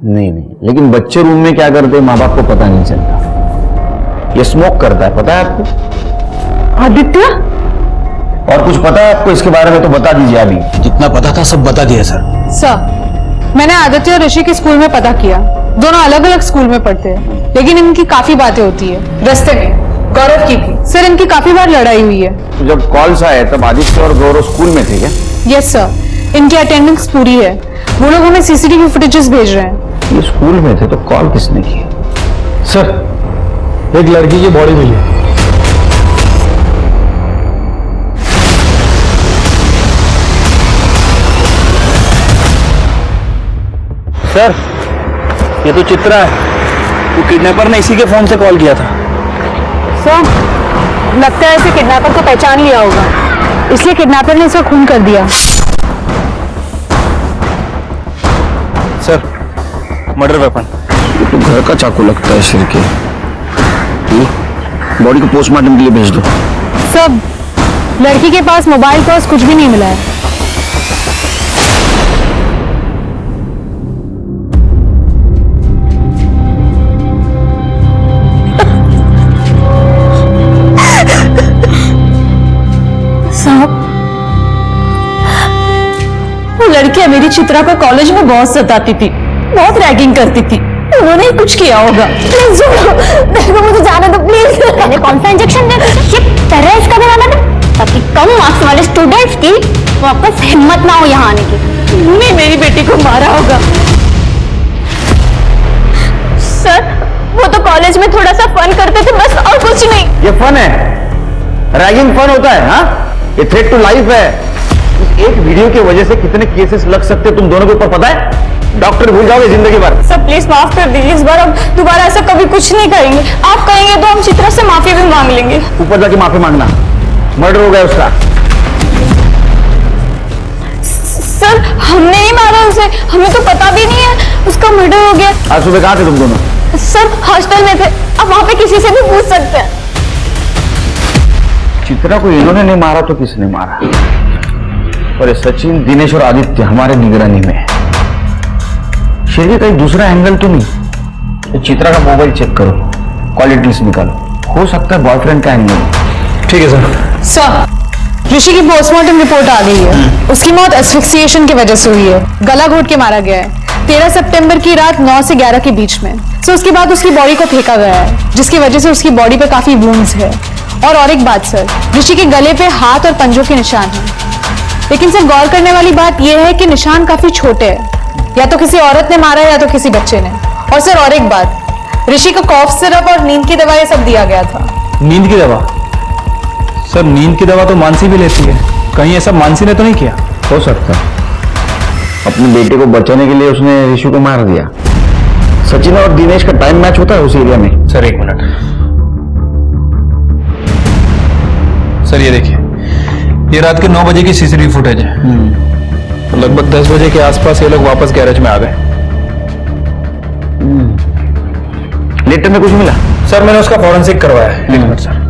नहीं, लेकिन बच्चे रूम में क्या करते माँ बाप को पता नहीं चलता। ये स्मोक करता है, पता है आपको? आदित्य? और कुछ पता है आपको इसके बारे में तो बता दीजिए अभी। जितना पता था सब बता दिया सर। सर, मैंने आदित्य और ऋषि के स्कूल में पता किया, दोनों अलग अलग स्कूल में पढ़ते हैं, लेकिन इनकी काफी बातें होती है। रास्ते में गौरव की भी सर, इनकी काफी बार लड़ाई हुई है। तो जब कॉल्स आए तब आदित्य और गौरव स्कूल में थे क्या? यस सर, इनकी अटेंडेंस पूरी है, वो लोग हमें सीसीटीवी फुटेजेस भेज रहे हैं। ये स्कूल में थे तो कॉल किसने की? सर, एक लड़की की बॉडी मिली। सर, ये तो चित्रा है, वो किडनैपर ने इसी के फोन से कॉल किया था। सर, लगता है इसे किडनैपर को पहचान लिया होगा, इसलिए किडनैपर ने इसका खून कर दिया। Sir, murder weapon. ये तो घर का चाकू लगता है सिर के। बॉडी को पोस्टमार्टम के लिए भेज दो। सब लड़की के पास मोबाइल पर्स कुछ भी नहीं मिला है। साहब, वो लड़की मेरी चित्रा को कॉलेज में बहुत सताती थी, बहुत रैगिंग करती थी, उन्होंने ही कुछ किया होगा। प्लीज देखो, मुझे जाने दो प्लीज। मैंने कौन सा इंजेक्शन दिया तुझे? ये टेररिस्ट का बनाना था, ताकि कम मार्क्स वाले स्टूडेंट्स की वापस हिम्मत ना हो यहाँ आने की। उन्होंने मेरी बेटी को मारा होगा। सर, वो तो कॉलेज में थोड़ा सा फन करते थे बस, और कुछ नहीं। ये फन है? रैगिंग फन होता है? हाँ, ये थ्रेट टू लाइफ है। इस एक वीडियो की वजह से कितने केसेस लग सकते तुम दोनों के ऊपर पता है? डॉक्टर भूल जाओगे जिंदगी भर। सर प्लीज माफ कर दीजिए, इस बार हम दोबारा ऐसा कभी कुछ नहीं करेंगे। आप कहेंगे तो हम चित्रा से माफी भी मांग लेंगे। ऊपर जाके माफी मांगना, मर्डर हो गया उसका। सर, हमने नहीं मारा उसे, हमें तो पता भी नहीं है उसका मर्डर हो गया। आज सुबह कहाँ थे तुम दोनों? सर, हॉस्टल में थे, आप वहां पे किसी से भी पूछ सकते हैं। चित्रा को इन्होंने नहीं मारा तो किसने मारा? और ये सचिन, दिनेश और आदित्य हमारे निगरानी में है। शेर कहीं दूसरा एंगल तो नहीं? तो चित्रा का मोबाइल चेक करो, कॉल डिटेल्स निकालो, हो सकता है बॉयफ्रेंड का एंगल। ठीक है सर। सर, ऋषि की पोस्टमार्टम रिपोर्ट आ गई है। उसकी मौत एस्फिक्सिएशन की वजह से हुई है, गला घोट के मारा गया है 13 सितंबर की रात 9 से 11 के बीच में। सो उसके बाद उसकी बॉडी को फेंका गया है, जिसकी वजह से उसकी बॉडी पे काफी वुंड्स है। और एक बात सर, ऋषि के गले पे हाथ और पंजों के निशान हैं, लेकिन सर गौर करने वाली बात यह है कि निशान काफी छोटे हैं, या तो किसी औरत ने मारा है या तो किसी बच्चे ने। और सर और एक बात, ऋषि को कॉफ सिरप और नींद की दवा ये सब दिया गया था। नींद की दवा? सर, नींद की दवा तो मानसी भी लेती है, कहीं ये सब मानसी ने तो नहीं किया? हो सकता है अपने बेटे को बचाने के लिए उसने ऋषि को मार दिया। सचिन और दिनेश का टाइम मैच होता है उस एरिया में। सर एक मिनट, सर ये देखिए, ये रात के 9 बजे की सीसीटीवी फुटेज है। तो लगभग 10 बजे के आसपास ये लोग वापस गैरेज में आ गए। लेटर में कुछ मिला? सर मैंने उसका फॉरेंसिक करवाया है। एक मिनट सर।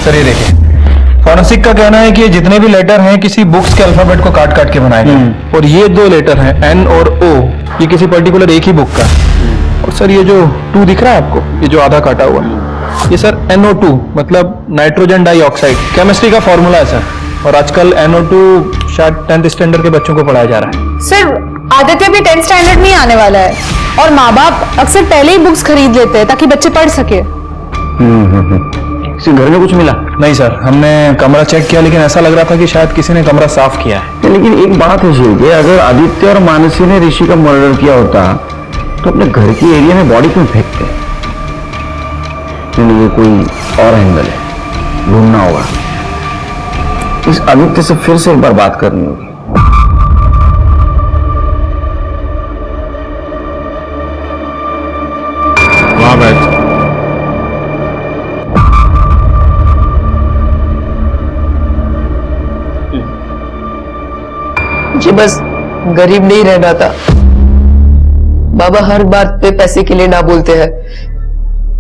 सर ये देखिए, फॉरेंसिक का कहना है कि ये जितने भी लेटर हैं किसी बुक्स के अल्फाबेट को काट काट के बनाए गए, और ये 2 लेटर हैं एन और ओ, ये किसी पर्टिकुलर एक ही बुक का। और सर ये जो 2 दिख रहा है आपको, ये जो आधा काटा हुआ, ये सर NO2 मतलब नाइट्रोजन डाइऑक्साइड, केमिस्ट्री का फॉर्मूला है सर। और आजकल NO2 शायद 10th स्टैंडर्ड के बच्चों को पढ़ाया जा रहा है। सर आदित्य भी 10th स्टैंडर्ड में ही आने वाला है, और माँ बाप अक्सर पहले ही बुक्स खरीद लेते हैं ताकि बच्चे पढ़ सके। किसी घर में कुछ मिला? नहीं सर, हमने कमरा चेक किया, लेकिन ऐसा लग रहा था कि शायद किसी ने कमरा साफ किया है। लेकिन एक बात है शिव, अगर आदित्य और मानसी ने ऋषि का मर्डर किया होता तो अपने घर की एरिया में बॉडी क्यों फेंकते? ये कोई और एंगल है, ढूंढना होगा। इस आदित्य से फिर से एक बार बात करनी होगी। वहां बैठ। मुझे बस गरीब नहीं रहना था। बाबा हर बात पे पैसे के लिए ना बोलते हैं,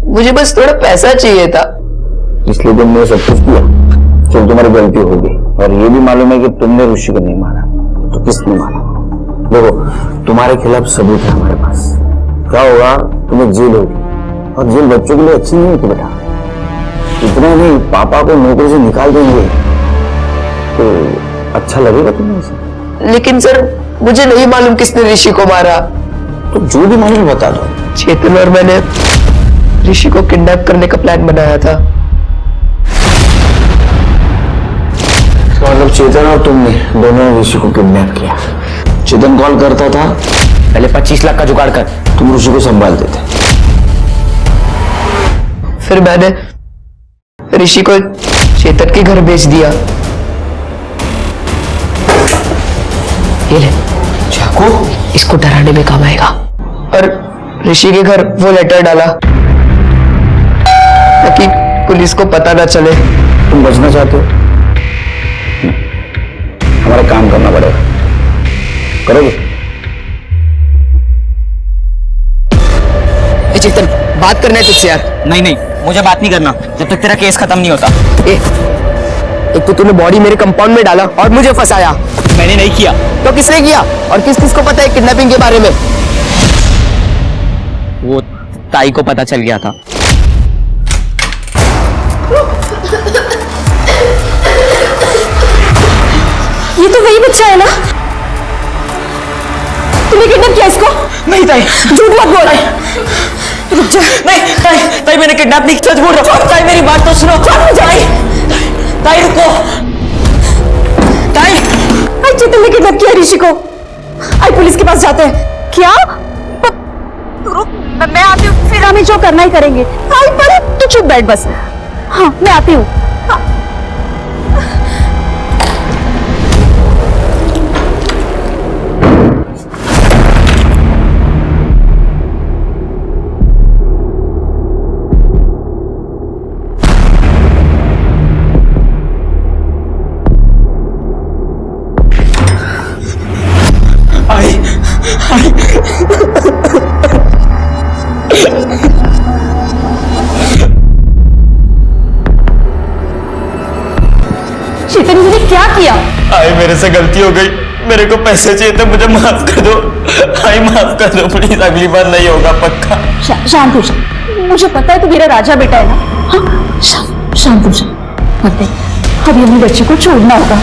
मुझे बस थोड़ा पैसा चाहिए था। इसलिए तुमने सब कुछ किया, चलो तुम्हारी गलती होगी। और ये भी मालूम है कि तुमने ऋषि को नहीं मारा, तो किसने मारा? देखो, तुम्हारे खिलाफ सबूत है हमारे पास। क्या होगा, तुम्हें जेल होगी, और जेल बच्चों के लिए अच्छी नहीं होती बेटा। इतना नहीं, पापा को नौकरी से निकाल देंगे तो अच्छा लगेगा तुम्हें ऐसा? लेकिन सर मुझे नहीं मालूम किसने ऋषि को मारा। तो जो भी मालूम बता दो। चेतन और मैंने ऋषि को किडनैप करने का प्लान बनाया था। मतलब चेतन और तुमने दोनों ने ऋषि को किडनैप किया। चेतन कॉल करता था, पहले 25 लाख का जुगाड़ कर, तुम ऋषि को संभालते थे। फिर मैंने ऋषि को चेतन के घर भेज दिया। ये ले चाकू, इसको डराने में काम आएगा। और ऋषि के घर वो लेटर डाला ताकि पुलिस को पता ना चले। तुम बचना चाहते हो? हमारा काम करना पड़ेगा, करोगे? चेतन बात करना है तुझसे यार। नहीं, मुझे बात नहीं करना जब तक तेरा केस खत्म नहीं होता। एक तो तूने बॉडी मेरे कंपाउंड में डाला और मुझे फंसाया। मैंने नहीं किया। तो किसने किया? और किस किस को पता है किडनैपिंग के बारे में? वो ताई को पता चल गया था। ये तो वही बच्चा है ना? तूने किडनैप किया इसको? नहीं ताई, झूठ मत बोल। रुक जा। नहीं ताई मैंने किडनैप नहीं, सच बोल रहा हूं। ताई मेरी बात तो सुनो। ताई रुको। ताई चेतन ने किडनैप किया ऋषि को। आई पुलिस के पास जाते हैं। क्या? तू रुक, मैं आती हूँ, फिर हमें जो करना ही करेंगे। आई पर तू चुप बैठ बस। हाँ मैं आती हूँ। चेतन ने क्या किया? आई मेरे से गलती हो गई, मेरे को पैसे चाहिए थे, मुझे माफ कर दो। आई माफ कर दो प्लीज, अगली बार नहीं होगा पक्का। शांत हो जा, मुझे पता है तू मेरा राजा बेटा है ना। हाँ शांत हो जा, मत दे, अभी हमें बच्चे को छोड़ना होगा।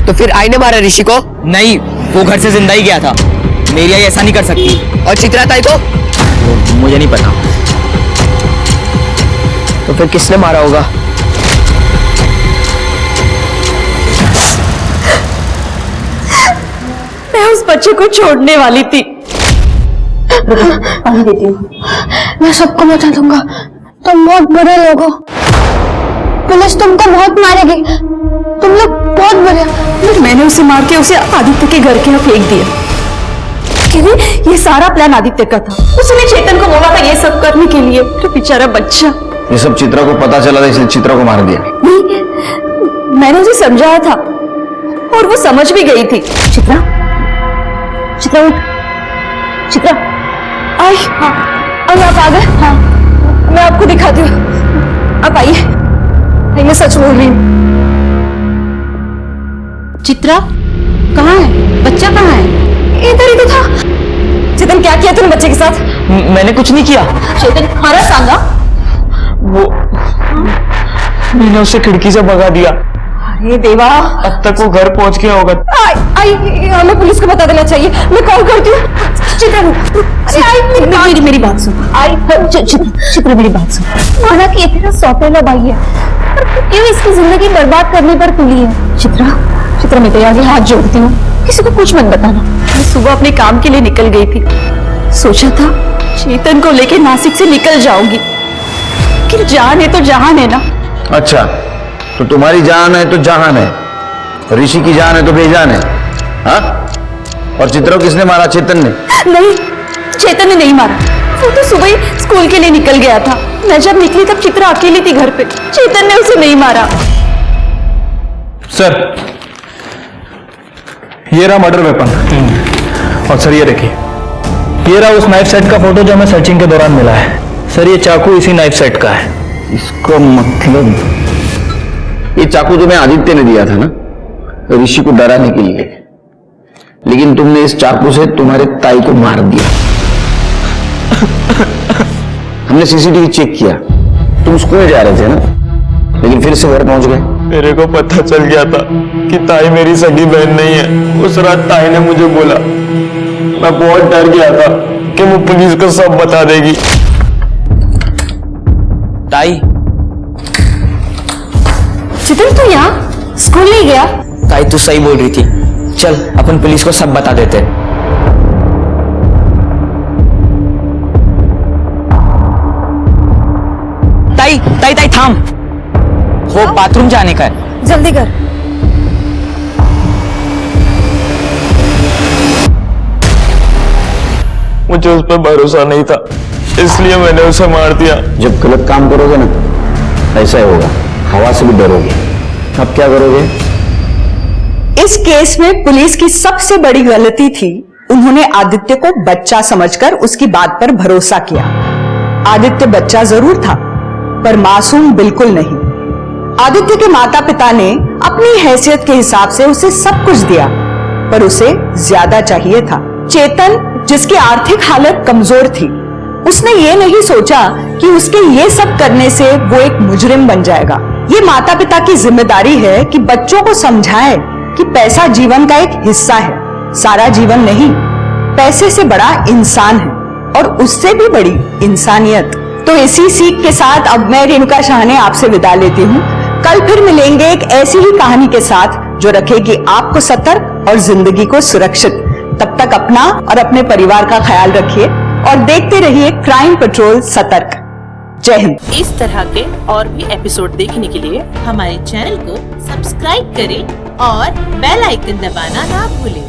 तो फिर आई ने मारा ऋषि को? नहीं, वो घर से जिंदा ही गया था। मेरी आई ऐसा नहीं कर सकती। और चित्रा ताई को? मुझे नहीं पता। तो फिर किसने मारा होगा? मैं उस बच्चे को छोड़ने वाली थी। पानी देती हूँ। मैं सबको बता दूंगा, तुम बहुत बुरे लोग हो। पुलिस तुमको बहुत मारेगी, तुम लोग बहुत बुरे हो। फिर मैंने उसे मार के उसे आदित्य के घर के यहाँ फेंक दिया। क्योंकि ये सारा प्लान आदित्य का था। उसने चेतन को बोला था ये सब करने के लिए, तो बेचारा बच्चा। ये सब चित्रा को पता चला था, इसलिए चित्रा को मार दिया? नहीं, मैंने उसे समझाया था और वो समझ भी गई थी। चित्रा, चित्रा उठ, चित्रा आई। हाँ, अब आप आ गए? हाँ, मैं आपको दिखाती हूँ। अब आइए, मैं सच बोल रही हूँ। चित्रा कहाँ है? बच्चा कहाँ है? इधर ही तो था। चेतन, क्या किया तूने बच्चे के साथ? मैंने कुछ नहीं किया। चेतन खाना सांगा। वो मैंने उसे खिड़की से भगा दिया। अरे देवा, अब तक वो घर पहुंच गया होगा। हमें पुलिस को बता देना चाहिए। मैं कॉल करती हूँ। चित्रा, मेरी बात सुन। चित्रा मेरी बात सुन। माना कि ये तेरा सौतेला भाई है, पर क्यों इसकी जिंदगी बर्बाद करने पर तुली है? चित्रा मैं तो आगे हाथ जोड़ती हूँ, किसी को कुछ मत बताना। मैं सुबह अपने काम के लिए निकल गई थी। सोचा था चेतन को लेके नासिक से निकल जाऊंगी, लेकिन जान है तो जहान है ना। अच्छा, तो तुम्हारी जान है तो जहान है, ऋषि की जान है तो बेजान है। हाँ? और चित्रा को किसने मारा? चेतन ने? नहीं, चेतन ने नहीं मारा। वो तो सुबह ही स्कूल के लिए निकल गया था। मैं जब निकली तब चित्रा अकेली थी घर पे। चेतन ने उसे नहीं मारा। सर, ये रहा मर्डर वेपन। और सर ये देखिए, ये रहा उस नाइफ सेट का फोटो जो हमें सर्चिंग के दौरान मिला है। सर ये चाकू इसी नाइफ सेट का है। इसका मतलब ये चाकू तुम्हें आदित्य ने दिया था ना, ऋषि को डराने के लिए, लेकिन तुमने इस चाकू से तुम्हारे ताई को मार दिया। हमने सीसीटीवी चेक किया, तुम स्कूल जा रहे थे ना, लेकिन फिर से घर पहुंच गए। मेरे को पता चल गया था कि ताई मेरी सगी बहन नहीं है। उस रात ताई ने मुझे बोला, मैं बहुत डर गया था कि वो पुलिस को सब बता देगी। ताई, चेतन तू यहाँ स्कूल नहीं गया? ताई तू सही बोल रही थी, चल अपन पुलिस को सब बता देते। ताई ताई ताई थाम, वो बाथरूम जाने का है। जल्दी कर। मुझे उस पर भरोसा नहीं था, इसलिए मैंने उसे मार दिया। जब गलत काम करोगे ना, ऐसा ही होगा, हवा से भी डरोगे। अब क्या करोगे? इस केस में पुलिस की सबसे बड़ी गलती थी, उन्होंने आदित्य को बच्चा समझकर उसकी बात पर भरोसा किया। आदित्य बच्चा जरूर था, पर मासूम बिल्कुल नहीं। आदित्य के माता पिता ने अपनी हैसियत के हिसाब से उसे सब कुछ दिया, पर उसे ज्यादा चाहिए था। चेतन, जिसकी आर्थिक हालत कमजोर थी, उसने ये नहीं सोचा कि उसके ये सब करने से वो एक मुजरिम बन जाएगा। ये माता पिता की जिम्मेदारी है कि बच्चों को समझाएं कि पैसा जीवन का एक हिस्सा है, सारा जीवन नहीं। पैसे से बड़ा इंसान है, और उससे भी बड़ी इंसानियत। तो इसी सीख के साथ अब मैं रेणुका शाहने आपसे विदा लेती हूँ। कल फिर मिलेंगे एक ऐसी ही कहानी के साथ जो रखेगी आपको सतर्क और जिंदगी को सुरक्षित। तब तक अपना और अपने परिवार का ख्याल रखिए और देखते रहिए क्राइम पेट्रोल सतर्क। जय हिंद। इस तरह के और भी एपिसोड देखने के लिए हमारे चैनल को सब्सक्राइब करें और बेल आइकन दबाना ना भूलें।